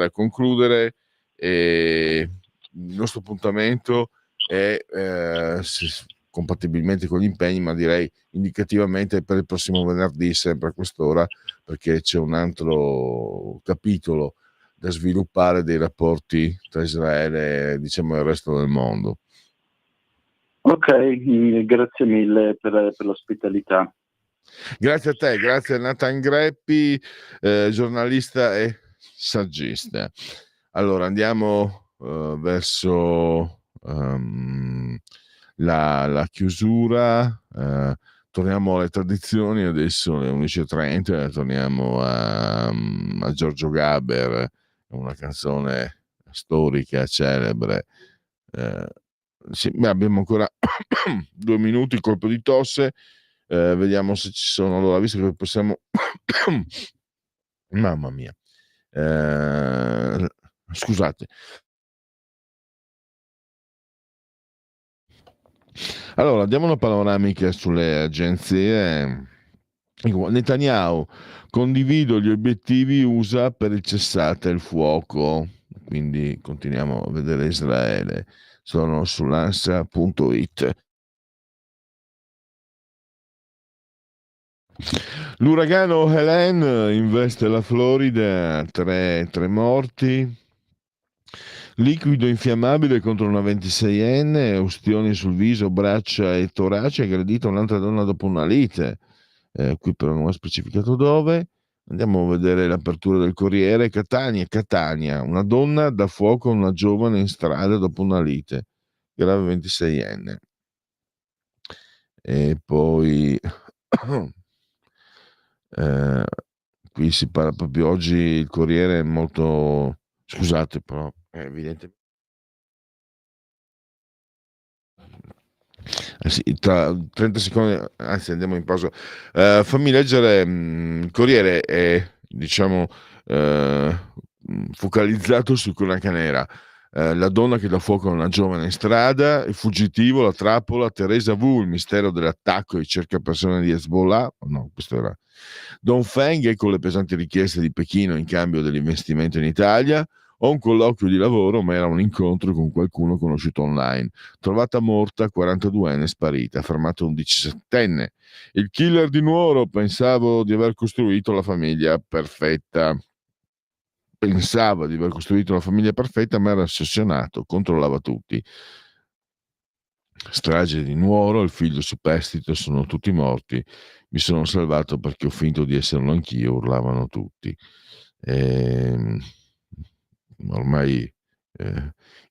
a concludere, e il nostro appuntamento è compatibilmente con gli impegni, ma direi indicativamente per il prossimo venerdì, sempre a quest'ora, perché c'è un altro capitolo da sviluppare dei rapporti tra Israele e, diciamo, il resto del mondo. Ok, grazie mille per l'ospitalità. Grazie a te, grazie a Nathan Greppi, giornalista e saggista. Allora andiamo verso la chiusura, torniamo alle tradizioni. Adesso alle 11:30 torniamo a Giorgio Gaber, una canzone storica, celebre. Sì, abbiamo ancora 2 minuti, colpo di tosse. Vediamo se ci sono. Allora, visto che possiamo mamma mia, scusate. Allora, diamo una panoramica sulle agenzie. Netanyahu: condivido gli obiettivi USA per il cessate il fuoco. Quindi continuiamo a vedere Israele. Sono sull'ansa.it. L'uragano Helene investe la Florida, 3 morti. Liquido infiammabile contro una 26enne, ustioni sul viso, braccia e torace, aggredita un'altra donna dopo una lite. Qui però non è specificato dove. Andiamo a vedere l'apertura del Corriere. Catania, una donna dà fuoco a una giovane in strada dopo una lite, grave 26enne. E poi qui si parla proprio oggi, il Corriere è molto, scusate, però è evidente. Sì, tra 30 secondi, anzi andiamo in pausa. Fammi leggere, il Corriere è, diciamo, focalizzato su cronaca nera. La donna che dà fuoco a una giovane in strada, il fuggitivo, la trappola, Teresa Wu, il mistero dell'attacco ai cercapersone di Hezbollah. No, questo era Dongfeng, ecco le pesanti richieste di Pechino in cambio dell'investimento in Italia. Ho un colloquio di lavoro, ma era un incontro con qualcuno conosciuto online. Trovata morta, 42enne, sparita, fermato un 17enne. Il killer di Nuoro: pensavo di aver costruito la famiglia perfetta. Pensava di aver costruito la famiglia perfetta, ma era ossessionato, controllava tutti. Strage di Nuoro, il figlio superstite, sono tutti morti. Mi sono salvato perché ho finto di esserlo anch'io, urlavano tutti. Ormai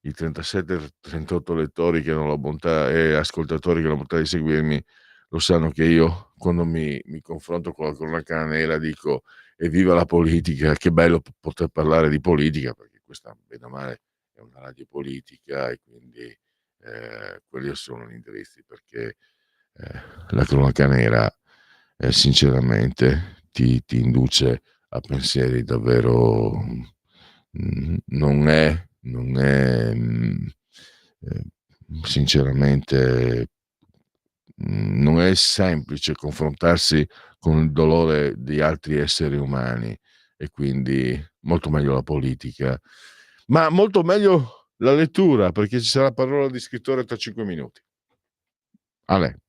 i 37-38 lettori che hanno la bontà e ascoltatori che hanno la bontà di seguirmi lo sanno che io, quando mi confronto con la cronaca nera, dico evviva la politica, che bello poter parlare di politica, perché questa, bene o male, è una radio politica, e quindi quelli sono gli indirizzi, perché la cronaca nera sinceramente ti induce a pensieri davvero. Non è sinceramente non è semplice confrontarsi con il dolore di altri esseri umani, e quindi molto meglio la politica, ma molto meglio la lettura, perché ci sarà parola di scrittore tra 5 minuti. Ale.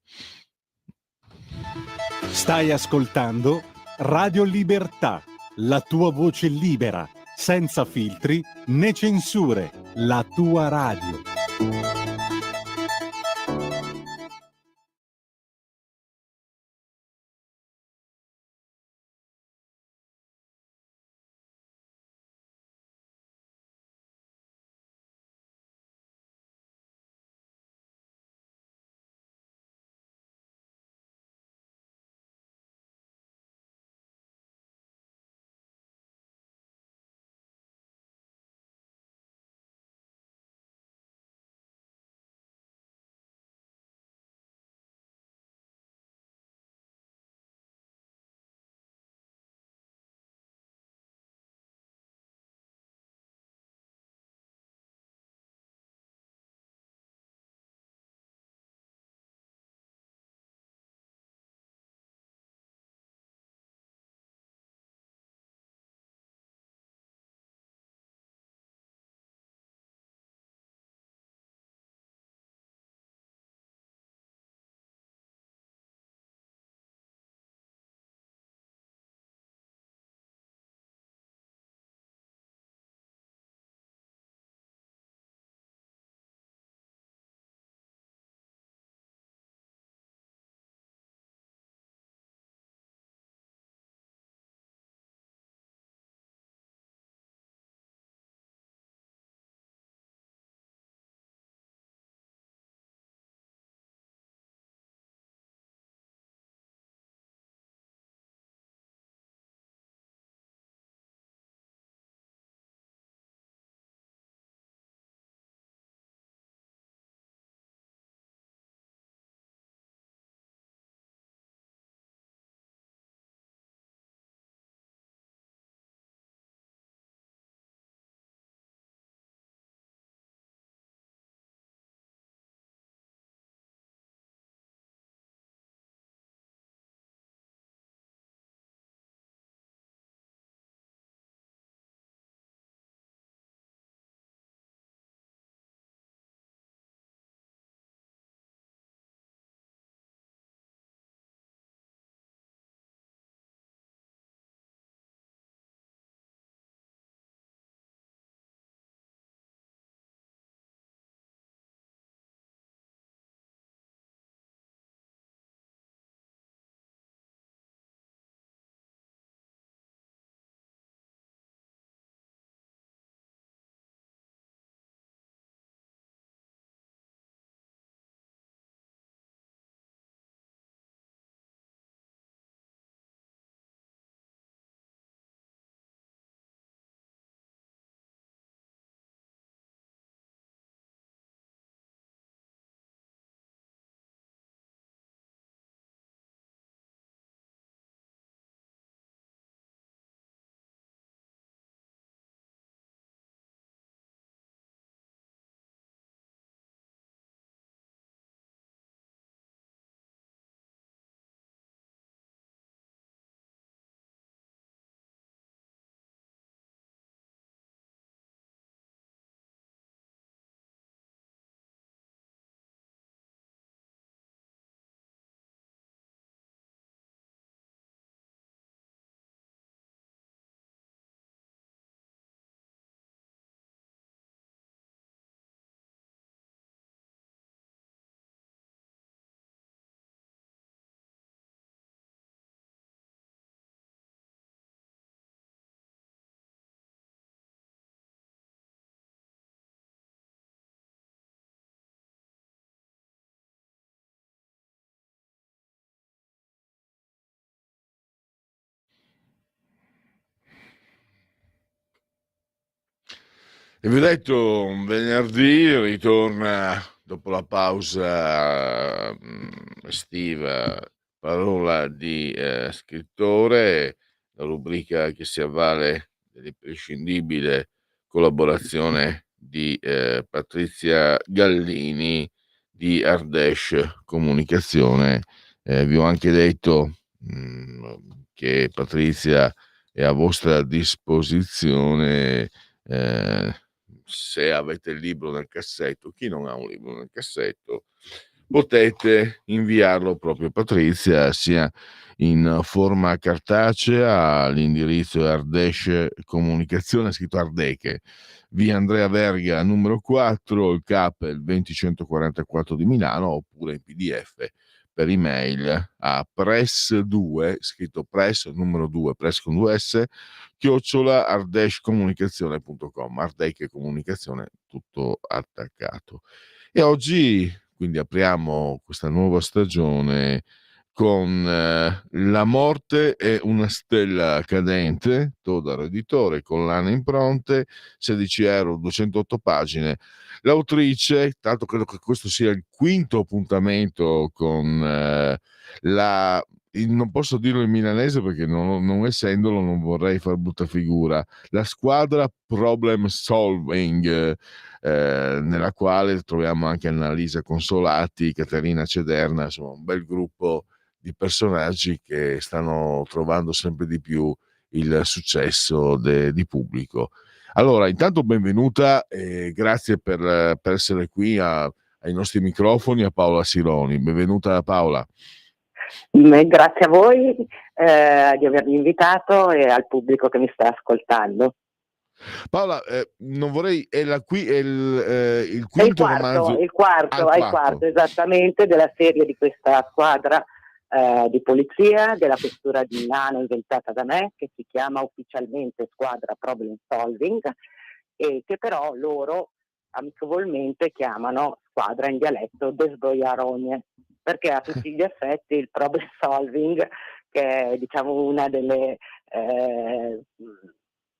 Stai ascoltando Radio Libertà, la tua voce libera, senza filtri né censure, la tua radio. E vi ho detto, un venerdì ritorna dopo la pausa estiva, parola di scrittore, la rubrica che si avvale dell'imprescindibile collaborazione di Patrizia Gallini di Ardèche Comunicazione. Vi ho anche detto che Patrizia è a vostra disposizione. se avete il libro nel cassetto, chi non ha un libro nel cassetto, potete inviarlo proprio a Patrizia, sia in forma cartacea all'indirizzo Ardèche Comunicazione, scritto Ardeche, via Andrea Verga numero 4, il CAP è il 20144 di Milano, oppure in PDF per email a press2, scritto press numero 2, press con 2s, @ardèchecomunicazione.com, Ardèche Comunicazione tutto attaccato. E oggi quindi apriamo questa nuova stagione con La morte è una stella cadente, Todaro editore, collana impronte, 16 euro, 208 pagine. L'autrice, tanto credo che questo sia il quinto appuntamento con non posso dirlo in milanese perché non essendolo non vorrei far brutta figura, la squadra Problem Solving, nella quale troviamo anche Annalisa Consolati, Caterina Cederna, insomma un bel gruppo di personaggi che stanno trovando sempre di più il successo di pubblico. Allora, intanto benvenuta e grazie per essere qui ai nostri microfoni a Paola Sironi. Benvenuta Paola. Grazie a voi di avermi invitato e al pubblico che mi sta ascoltando. Paola, non vorrei, è il quinto romanzo. Il quarto esattamente della serie di questa squadra di polizia della questura di Milano inventata da me, che si chiama ufficialmente Squadra Problem Solving e che però loro amichevolmente chiamano squadra in dialetto Desbrojarogne, perché a tutti gli effetti il problem solving, che è diciamo una delle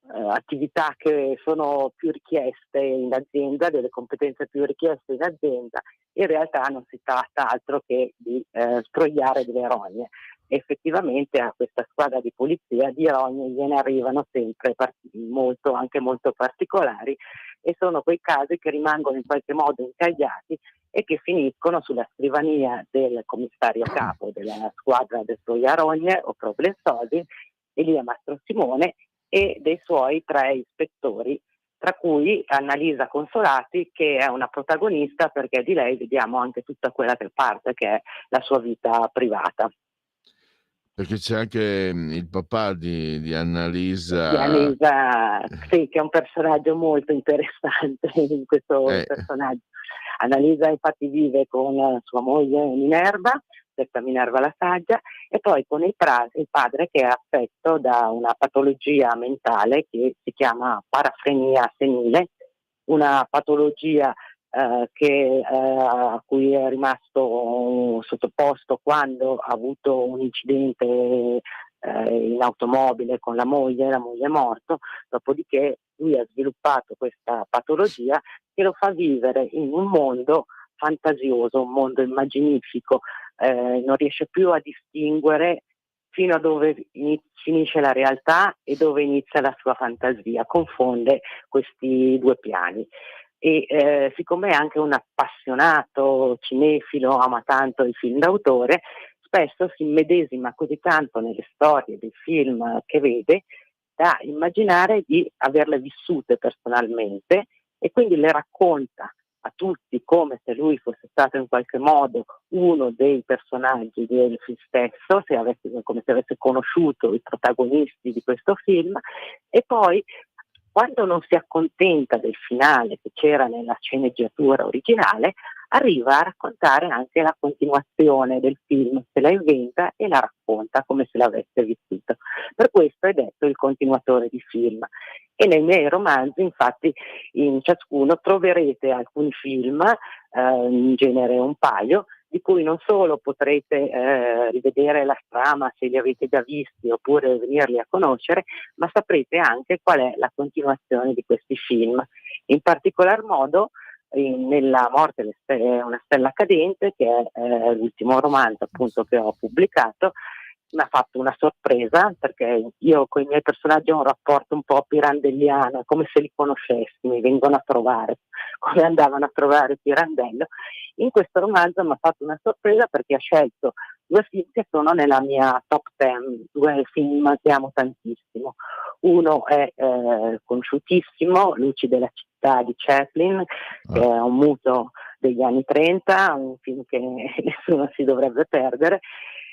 attività che sono più richieste in azienda, delle competenze più richieste in azienda, in realtà non si tratta altro che di stroiare delle rogne. Effettivamente a questa squadra di polizia di rogne gliene arrivano sempre anche molto particolari, e sono quei casi che rimangono in qualche modo incagliati e che finiscono sulla scrivania del commissario capo della squadra del Stroiarogne o Problem Solving, Elia Mastro Simone, e dei suoi 3 ispettori, tra cui Annalisa Consolati, che è una protagonista perché di lei vediamo anche tutta quella che parte, che è la sua vita privata. Perché c'è anche il papà di Annalisa. Di Annalisa, sì, che è un personaggio molto interessante in questo personaggio. Annalisa infatti vive con sua moglie Minerva, questa Minerva la Saggia, e poi con il padre che è affetto da una patologia mentale che si chiama parafrenia senile, una patologia a cui è rimasto sottoposto quando ha avuto un incidente in automobile con la moglie è morto, dopodiché lui ha sviluppato questa patologia che lo fa vivere in un mondo fantasioso, un mondo immaginifico, non riesce più a distinguere fino a dove finisce la realtà e dove inizia la sua fantasia, confonde questi 2 piani. E siccome è anche un appassionato cinefilo, ama tanto i film d'autore, spesso si immedesima così tanto nelle storie dei film che vede da immaginare di averle vissute personalmente, e quindi le racconta a tutti come se lui fosse stato in qualche modo uno dei personaggi del film stesso, come se avesse conosciuto i protagonisti di questo film, e poi quando non si accontenta del finale che c'era nella sceneggiatura originale, arriva a raccontare anche la continuazione del film, se la inventa e la racconta come se l'avesse vissuto. Per questo è detto il continuatore di film. E nei miei romanzi, infatti, in ciascuno troverete alcuni film, in genere un paio, di cui non solo potrete rivedere la trama se li avete già visti oppure venirli a conoscere, ma saprete anche qual è la continuazione di questi film. In particolar modo nella morte è una stella cadente, che è l'ultimo romanzo appunto che ho pubblicato, mi ha fatto una sorpresa perché io con i miei personaggi ho un rapporto un po' pirandelliano, come se li conoscessi, mi vengono a trovare, come andavano a trovare Pirandello. In questo romanzo mi ha fatto una sorpresa perché ha scelto 2 film che sono nella mia top 10, 2 film che amo tantissimo. Uno è conosciutissimo, Luci della città di Chaplin, che è un muto degli anni 30, un film che nessuno si dovrebbe perdere,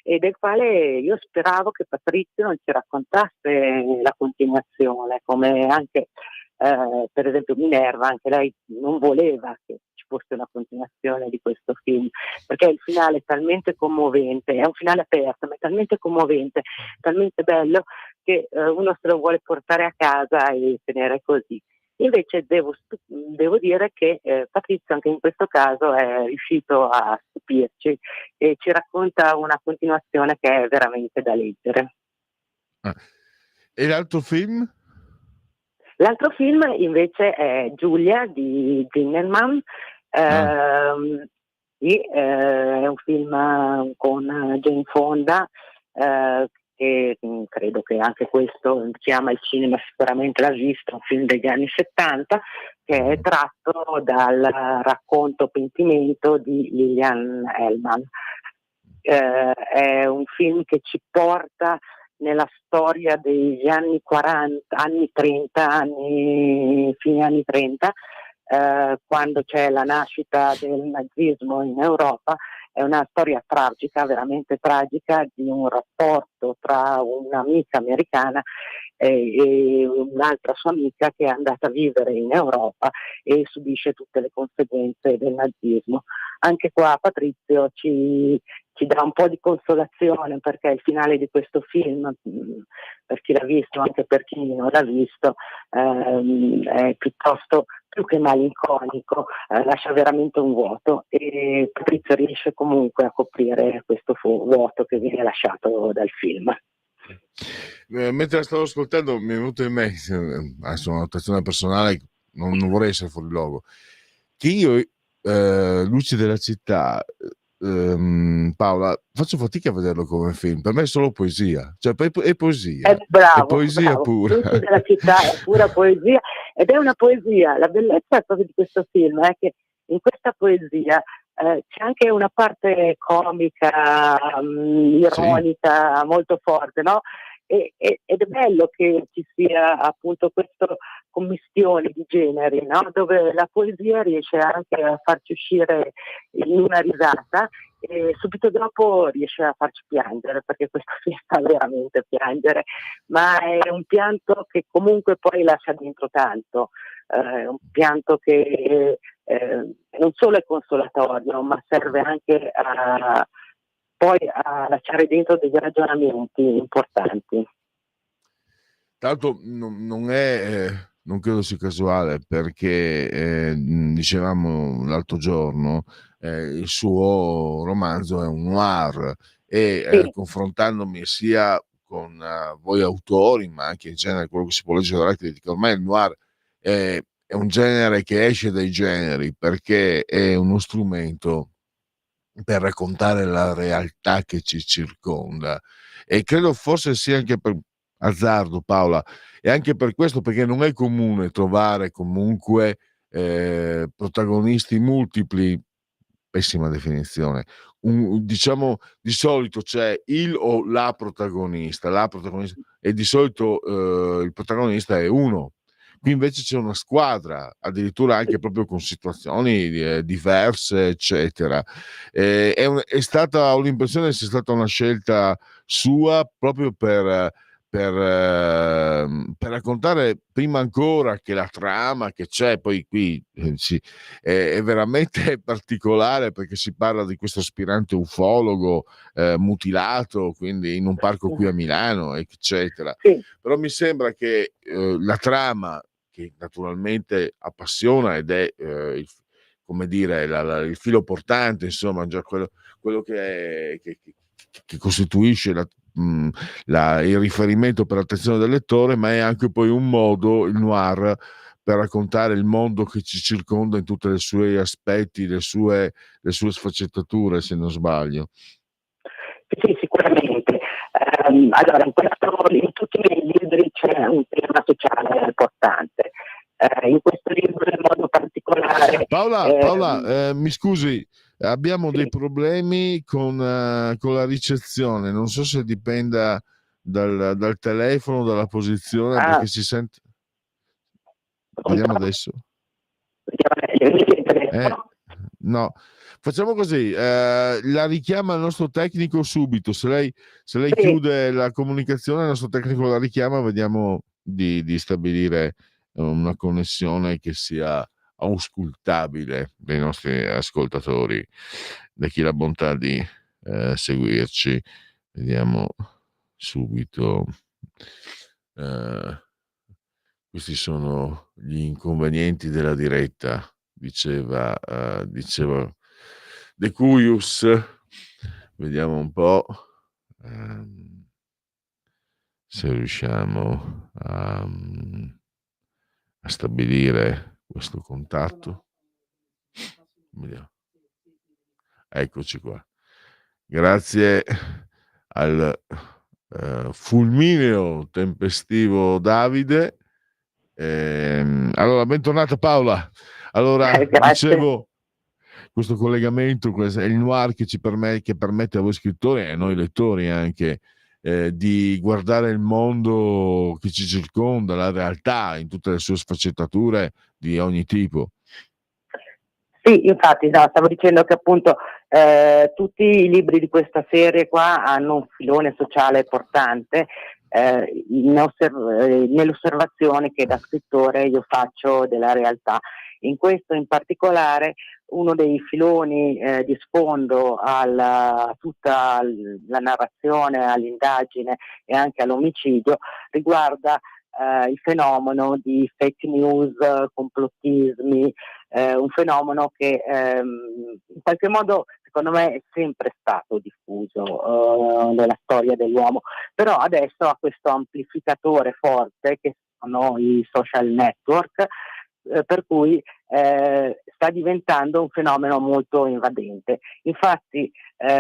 e del quale io speravo che Patrizio non ci raccontasse la continuazione, come anche per esempio Minerva, anche lei non voleva che ci fosse una continuazione di questo film, perché il finale è talmente commovente, è un finale aperto, ma è talmente commovente, talmente bello, che uno se lo vuole portare a casa e tenere così. Invece devo dire che Patrizio anche in questo caso è riuscito a stupirci e ci racconta una continuazione che è veramente da leggere. E l'altro film? L'altro film invece è Giulia di Zinnerman, è un film con Jane Fonda, che credo che anche questo chi ama il cinema sicuramente l'ha visto, un film degli anni 70 che è tratto dal racconto Pentimento di Lillian Hellman. È un film che ci porta nella storia degli anni 40, anni 30, fine anni 30, quando c'è la nascita del nazismo in Europa. È una storia tragica, veramente tragica, di un rapporto tra un'amica americana e un'altra sua amica che è andata a vivere in Europa e subisce tutte le conseguenze del nazismo. Anche qua Patrizio ci dà un po' di consolazione, perché il finale di questo film, per chi l'ha visto, anche per chi non l'ha visto, è piuttosto più che malinconico, lascia veramente un vuoto, e Patrizio riesce comunque a coprire questo vuoto che viene lasciato dal film. Mentre stavo ascoltando mi è venuto in mente, adesso una notazione personale, non vorrei essere fuori luogo, che io Luci della città, Paola, faccio fatica a vederlo come film, per me è solo poesia, cioè è poesia, Bravo, è poesia bravo. pura. Luci della città è pura poesia, ed è una poesia. La bellezza proprio di questo film è che in questa poesia c'è anche una parte comica, ironica, molto forte, no? Ed è bello che ci sia appunto questa commistione di generi, no? Dove la poesia riesce anche a farci uscire in una risata e subito dopo riesce a farci piangere, perché questo film fa veramente piangere, ma è un pianto che comunque poi lascia dentro tanto, un pianto che non solo è consolatorio, ma serve anche poi a lasciare dentro degli ragionamenti importanti. Tanto non credo sia casuale, perché dicevamo l'altro giorno, il suo romanzo è un noir, e confrontandomi sia con voi autori, ma anche in genere quello che si può leggere dalla critica, ormai il noir è un genere che esce dai generi, perché è uno strumento per raccontare la realtà che ci circonda, e credo forse sia anche per azzardo, Paola, e anche per questo, perché non è comune trovare comunque protagonisti multipli, pessima definizione, diciamo di solito c'è il o la protagonista, e di solito il protagonista è uno. Qui invece c'è una squadra, addirittura anche proprio con situazioni diverse, eccetera. È stata, ho l'impressione che sia stata una scelta sua proprio per raccontare, prima ancora che la trama che c'è, poi qui è veramente particolare, perché si parla di questo aspirante ufologo mutilato, quindi in un parco qui a Milano, eccetera. Però mi sembra che la trama, che naturalmente appassiona ed è come dire il filo portante, insomma, già quello che costituisce il riferimento per l'attenzione del lettore, ma è anche poi un modo, il noir, per raccontare il mondo che ci circonda in tutti i suoi aspetti, le sue sfaccettature, se non sbaglio. Sì, sicuramente. Allora, in tutti i libri c'è un tema sociale importante. In questo libro in modo particolare... Paola, mi scusi, abbiamo dei problemi con la ricezione, non so se dipenda dal telefono, dalla posizione, perché si sente. Vediamo adesso. No, facciamo così, la richiama il nostro tecnico subito. Se lei chiude la comunicazione, il nostro tecnico la richiama, vediamo di stabilire una connessione che sia auscultabile dai nostri ascoltatori, da chi ha la bontà di seguirci. Vediamo subito. Questi sono gli inconvenienti della diretta, diceva De Cuius. Vediamo un po' se riusciamo a stabilire questo contatto. Vediamo. Eccoci qua. Grazie al fulmineo tempestivo Davide. Allora, bentornata Paola. Allora, dicevo, questo collegamento è il noir che permette a voi scrittori e a noi lettori anche di guardare il mondo che ci circonda, la realtà in tutte le sue sfaccettature di ogni tipo. Sì, infatti, stavo dicendo che appunto tutti i libri di questa serie qua hanno un filone sociale portante, nell'osservazione che da scrittore io faccio della realtà. In questo in particolare uno dei filoni di sfondo a tutta la narrazione, all'indagine e anche all'omicidio riguarda il fenomeno di fake news, complottismi, un fenomeno che in qualche modo secondo me è sempre stato diffuso nella storia dell'uomo, però adesso ha questo amplificatore forte che sono i social network, per cui sta diventando un fenomeno molto invadente. Infatti,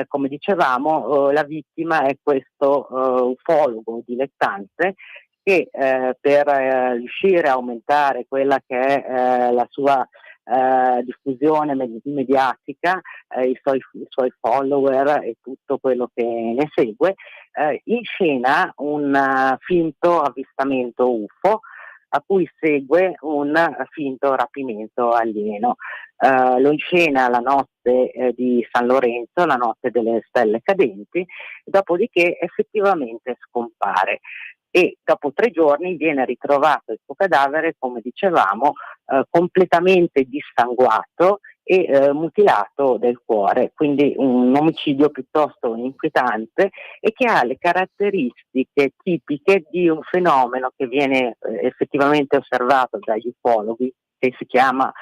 come dicevamo, la vittima è questo ufologo dilettante che per riuscire a aumentare quella che è la sua diffusione mediatica, i suoi follower e tutto quello che ne segue, inscena un finto avvistamento UFO a cui segue un finto rapimento alieno. Lo inscena la notte di San Lorenzo, la notte delle stelle cadenti, dopodiché effettivamente scompare. E dopo 3 giorni viene ritrovato il suo cadavere, come dicevamo, completamente dissanguato e mutilato del cuore, quindi un omicidio piuttosto inquietante e che ha le caratteristiche tipiche di un fenomeno che viene effettivamente osservato dagli ufologi, che si chiama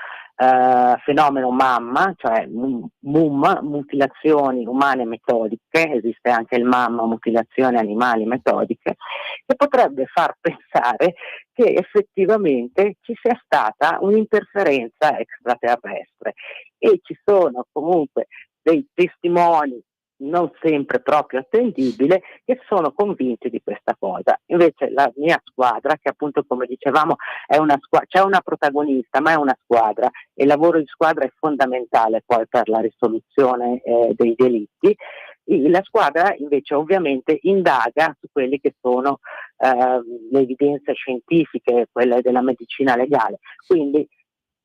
fenomeno MAMMA, cioè MUM, mutilazioni umane metodiche, esiste anche il MAMMA, mutilazioni animali metodiche, che potrebbe far pensare che effettivamente ci sia stata un'interferenza extraterrestre e ci sono comunque dei testimoni non sempre proprio attendibile che sono convinti di questa cosa. Invece la mia squadra, che appunto come dicevamo è una c'è una protagonista ma è una squadra e il lavoro di squadra è fondamentale poi per la risoluzione dei delitti. La squadra invece ovviamente indaga su quelle che sono le evidenze scientifiche, quelle della medicina legale, quindi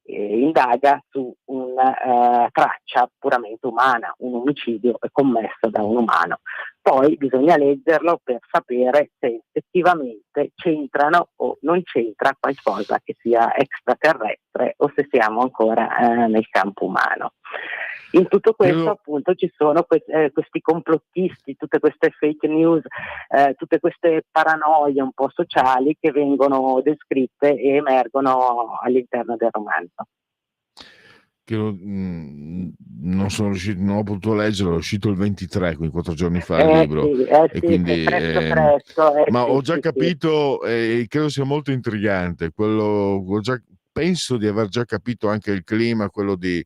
indaga su una traccia puramente umana, un omicidio è commesso da un umano. Poi bisogna leggerlo per sapere se effettivamente c'entrano o non c'entra qualcosa che sia extraterrestre o se siamo ancora nel campo umano. In tutto questo appunto ci sono questi complottisti, tutte queste fake news, tutte queste paranoie un po' sociali che vengono descritte e emergono all'interno del romanzo. Che non ho potuto leggerlo, è uscito il 23, quindi 4 giorni fa il libro. Sì, quindi, presto. Ma ho già capito e credo sia molto intrigante. Penso di aver già capito anche il clima, quello di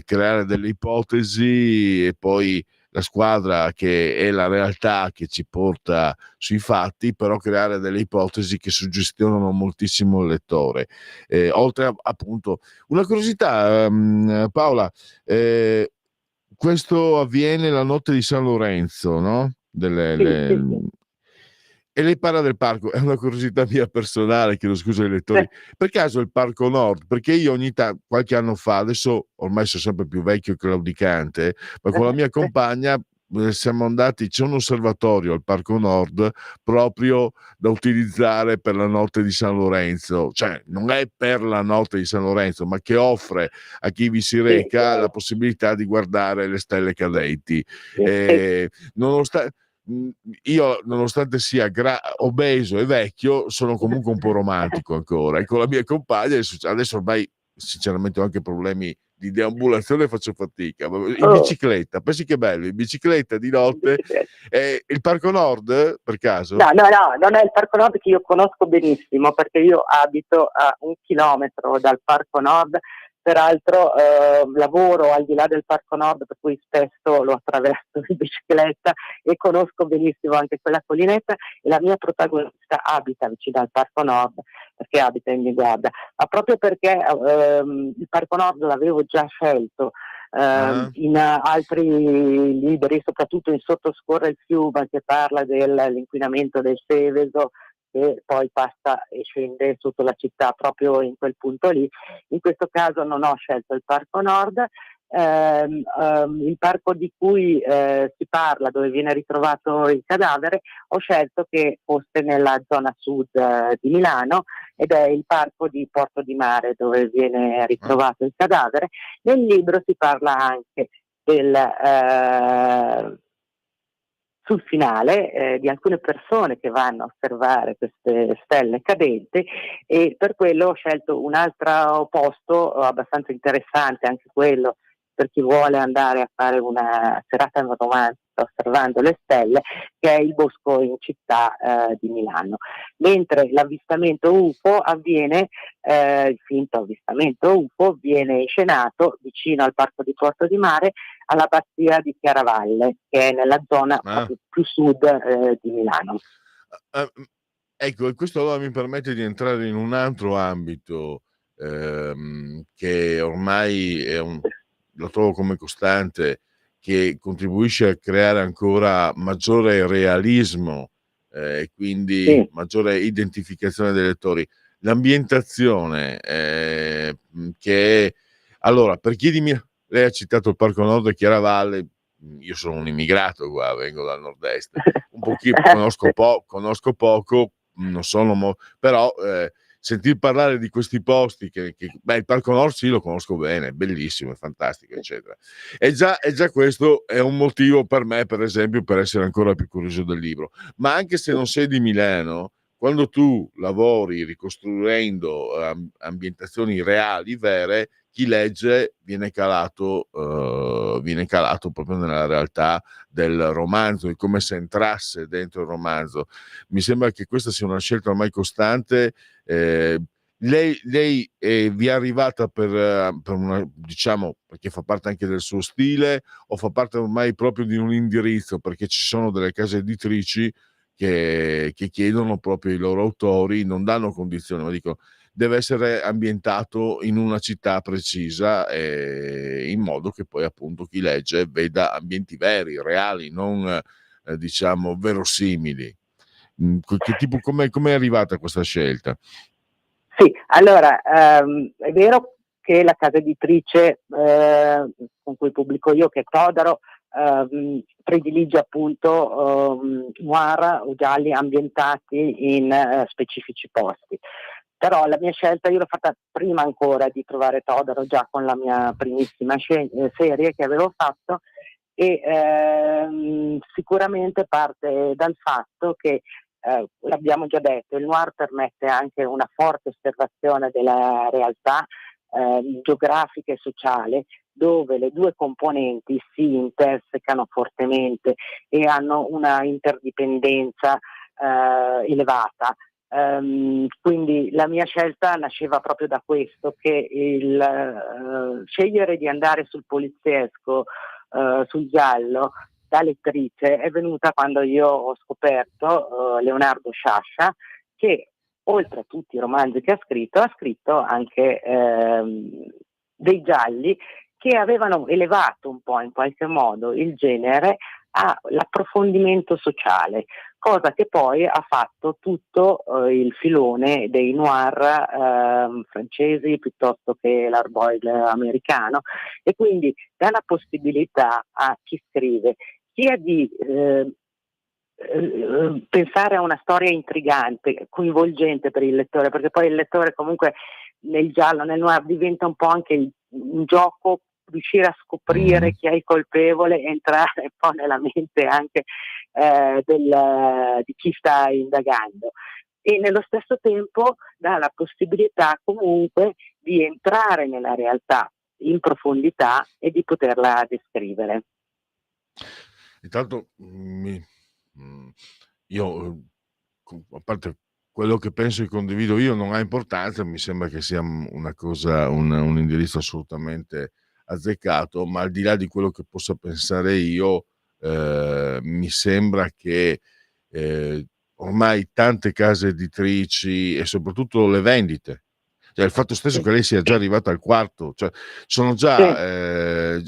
creare delle ipotesi e poi la squadra che è la realtà che ci porta sui fatti, però creare delle ipotesi che suggestionano moltissimo il lettore. Oltre appunto, una curiosità, Paola, questo avviene la notte di San Lorenzo, no? E lei parla del parco, è una curiosità mia personale, chiedo scusa ai lettori. Per caso il Parco Nord? Perché io qualche anno fa, adesso ormai sono sempre più vecchio e claudicante, ma con la mia compagna siamo andati, c'è un osservatorio al Parco Nord proprio da utilizzare per la notte di San Lorenzo, cioè non è per la notte di San Lorenzo, ma che offre a chi vi si reca la possibilità di guardare le stelle cadenti. Nonostante io, nonostante sia obeso e vecchio, sono comunque un po' romantico ancora, e con la mia compagna adesso ormai sinceramente ho anche problemi di deambulazione, faccio fatica, in bicicletta, pensi che bello, in bicicletta di notte. Il Parco Nord per caso? No, non è il Parco Nord, che io conosco benissimo, perché io abito a 1 chilometro dal Parco Nord. Peraltro lavoro al di là del Parco Nord, per cui spesso lo attraverso in bicicletta e conosco benissimo anche quella collinetta, e la mia protagonista abita vicino al Parco Nord, perché abita in Niguarda, ma proprio perché il Parco Nord l'avevo già scelto in altri libri, soprattutto in Sottoscorre il fiume, che parla dell'inquinamento del Seveso, che poi passa e scende sotto la città proprio in quel punto lì. In questo caso non ho scelto il Parco Nord. Il parco di cui si parla, dove viene ritrovato il cadavere, ho scelto che fosse nella zona sud di Milano, ed è il parco di Porto di Mare, dove viene ritrovato il cadavere. Nel libro si parla anche sul finale di alcune persone che vanno a osservare queste stelle cadenti, e per quello ho scelto un altro posto abbastanza interessante, anche quello per chi vuole andare a fare una serata romantica osservando le stelle, che è il Bosco in Città di Milano. Mentre l'avvistamento UFO avviene, il finto avvistamento UFO viene inscenato vicino al parco di Porto di Mare, all'abbazia di Chiaravalle, che è nella zona proprio più sud di Milano. Ecco, e questo allora mi permette di entrare in un altro ambito che ormai lo trovo come costante, che contribuisce a creare ancora maggiore realismo e quindi maggiore identificazione dei lettori. L'ambientazione che allora, per chi di lei ha citato il Parco Nord e Chiaravalle, io sono un immigrato qua, vengo dal nord-est, un pochino conosco poco, non sono però sentir parlare di questi posti il Parco Nord sì, lo conosco bene, è bellissimo, è fantastico, eccetera. E già questo è un motivo per me, per esempio, per essere ancora più curioso del libro. Ma anche se non sei di Milano, quando tu lavori ricostruendo ambientazioni reali, vere, chi legge viene calato proprio nella realtà del romanzo, è come se entrasse dentro il romanzo. Mi sembra che questa sia una scelta ormai costante. Lei vi è arrivata per una, diciamo, perché fa parte anche del suo stile, o fa parte ormai proprio di un indirizzo, perché ci sono delle case editrici che chiedono proprio i loro autori, non danno condizioni, ma dico deve essere ambientato in una città precisa, in modo che poi appunto chi legge veda ambienti veri, reali, non diciamo verosimili. Che tipo, come è arrivata questa scelta? Sì, allora è vero che la casa editrice con cui pubblico io, che è Todaro, predilige appunto noir o gialli ambientati in specifici posti. Però la mia scelta io l'ho fatta prima ancora di trovare Todaro, già con la mia primissima serie che avevo fatto, e sicuramente parte dal fatto che l'abbiamo già detto, il noir permette anche una forte osservazione della realtà geografica e sociale, dove le due componenti si intersecano fortemente e hanno una interdipendenza elevata. Quindi la mia scelta nasceva proprio da questo, che scegliere di andare sul poliziesco, sul giallo, da lettrice è venuta quando io ho scoperto Leonardo Sciascia, che oltre a tutti i romanzi che ha scritto anche dei gialli che avevano elevato un po' in qualche modo il genere all'approfondimento sociale, cosa che poi ha fatto tutto il filone dei noir francesi piuttosto che l'hard boiled americano, e quindi dà la possibilità a chi scrive sia di pensare a una storia intrigante, coinvolgente per il lettore, perché poi il lettore comunque nel giallo, nel noir diventa un po' anche un gioco, riuscire a scoprire chi è il colpevole e entrare un po' nella mente anche di chi sta indagando, e nello stesso tempo dà la possibilità comunque di entrare nella realtà in profondità e di poterla descrivere. Intanto io, a parte quello che penso e condivido io, non ha importanza, mi sembra che sia una cosa, un indirizzo assolutamente azzeccato, ma al di là di quello che possa pensare io, mi sembra che ormai tante case editrici e soprattutto le vendite, cioè il fatto stesso che lei sia già arrivata al quarto, cioè sono già,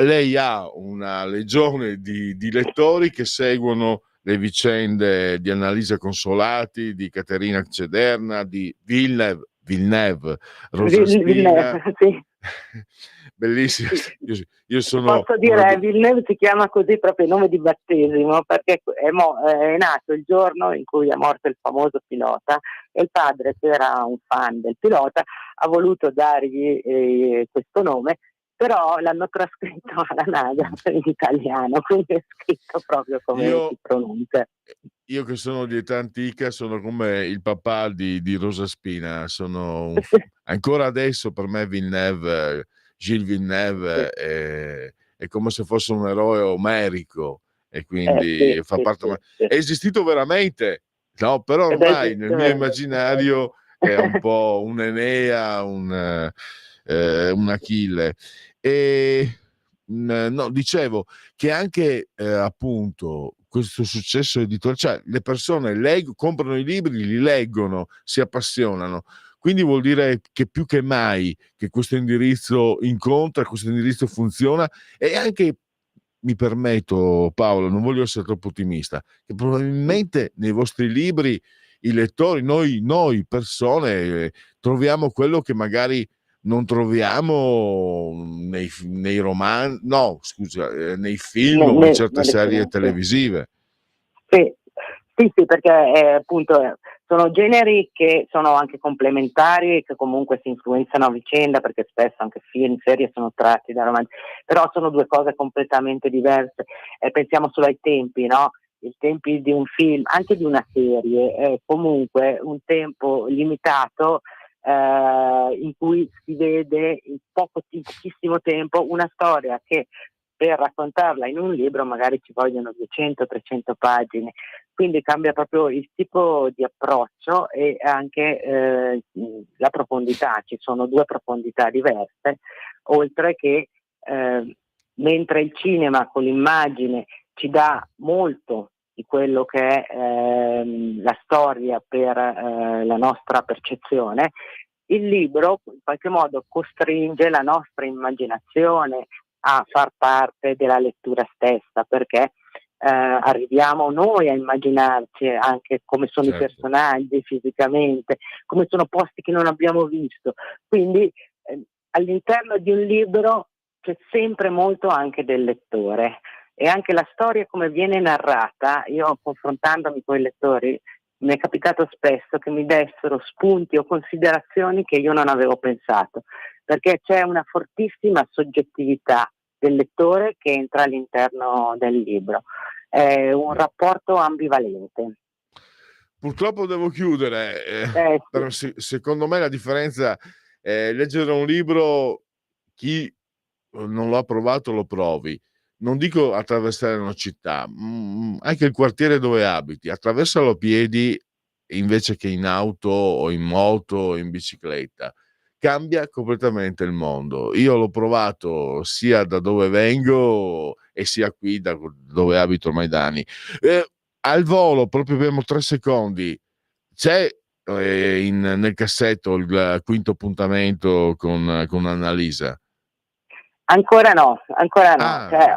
lei ha una legione di lettori che seguono le vicende di Annalisa Consolati, di Caterina Cederna, di Villeneuve, Rosa Spina. Sì. Bellissimo. Io sono, posso dire, Villeneuve si chiama così proprio il nome di battesimo, perché è nato il giorno in cui è morto il famoso pilota, e il padre, che era un fan del pilota, ha voluto dargli questo nome, però l'hanno trascritto all'anagrafe in italiano, quindi è scritto proprio come si pronuncia. Io che sono di età antica sono come il papà di Rosa Spina, ancora adesso per me Gilles Villeneuve è come se fosse un eroe omerico, e quindi fa parte. È esistito veramente, no? Però ormai nel mio immaginario è un po' un Enea, un Achille. E no, dicevo che anche appunto questo successo editoriale, cioè le persone comprano i libri, li leggono, si appassionano, quindi vuol dire che più che mai che questo indirizzo incontra, questo indirizzo funziona, e anche, mi permetto Paolo, non voglio essere troppo ottimista, che probabilmente nei vostri libri i lettori, noi persone, troviamo quello che magari non troviamo nei romanzi, no scusa, nei film o in certe serie televisive. Sì, perché appunto sono generi che sono anche complementari, che comunque si influenzano a vicenda, perché spesso anche film, serie sono tratti da romanzi, però sono due cose completamente diverse. Pensiamo solo ai tempi, no? I tempi di un film, anche di una serie, è comunque un tempo limitato, in cui si vede in pochissimo tempo una storia che per raccontarla in un libro magari ci vogliono 200-300 pagine, quindi cambia proprio il tipo di approccio e anche la profondità. Ci sono due profondità diverse, oltre che mentre il cinema con l'immagine ci dà molto di quello che è la storia per la nostra percezione, il libro in qualche modo costringe la nostra immaginazione a far parte della lettura stessa, perché arriviamo noi a immaginarci anche come sono i personaggi fisicamente, come sono posti che non abbiamo visto, quindi all'interno di un libro c'è sempre molto anche del lettore, e anche la storia come viene narrata. Io, confrontandomi con i lettori, mi è capitato spesso che mi dessero spunti o considerazioni che io non avevo pensato, perché c'è una fortissima soggettività del lettore che entra all'interno del libro. È un rapporto ambivalente. Purtroppo devo chiudere, però secondo me la differenza è leggere un libro, chi non lo ha provato lo provi. Non dico attraversare una città, anche il quartiere dove abiti, attraversalo a piedi invece che in auto o in moto o in bicicletta. Cambia completamente il mondo. Io l'ho provato sia da dove vengo e sia qui da dove abito ormai da anni. Al volo, proprio abbiamo 3 secondi, c'è nel cassetto il quinto appuntamento con Annalisa? Ancora no. Ah. Cioè,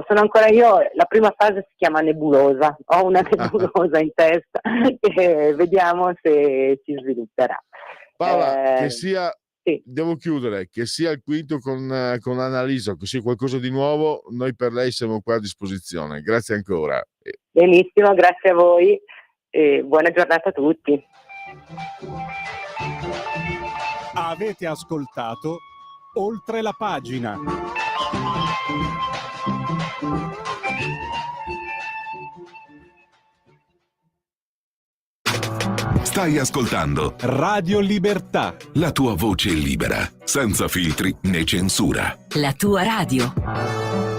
sono ancora io, la prima fase si chiama nebulosa, ho una nebulosa in testa che vediamo se si svilupperà. Paola, che sia, sì. devo chiudere, che sia il quinto con Annalisa, che sia qualcosa di nuovo, noi per lei siamo qua a disposizione. Grazie ancora. Benissimo, grazie a voi e buona giornata a tutti. Avete ascoltato Oltre la pagina. Stai ascoltando Radio Libertà. la tua voce libera, senza filtri né censura. La tua radio.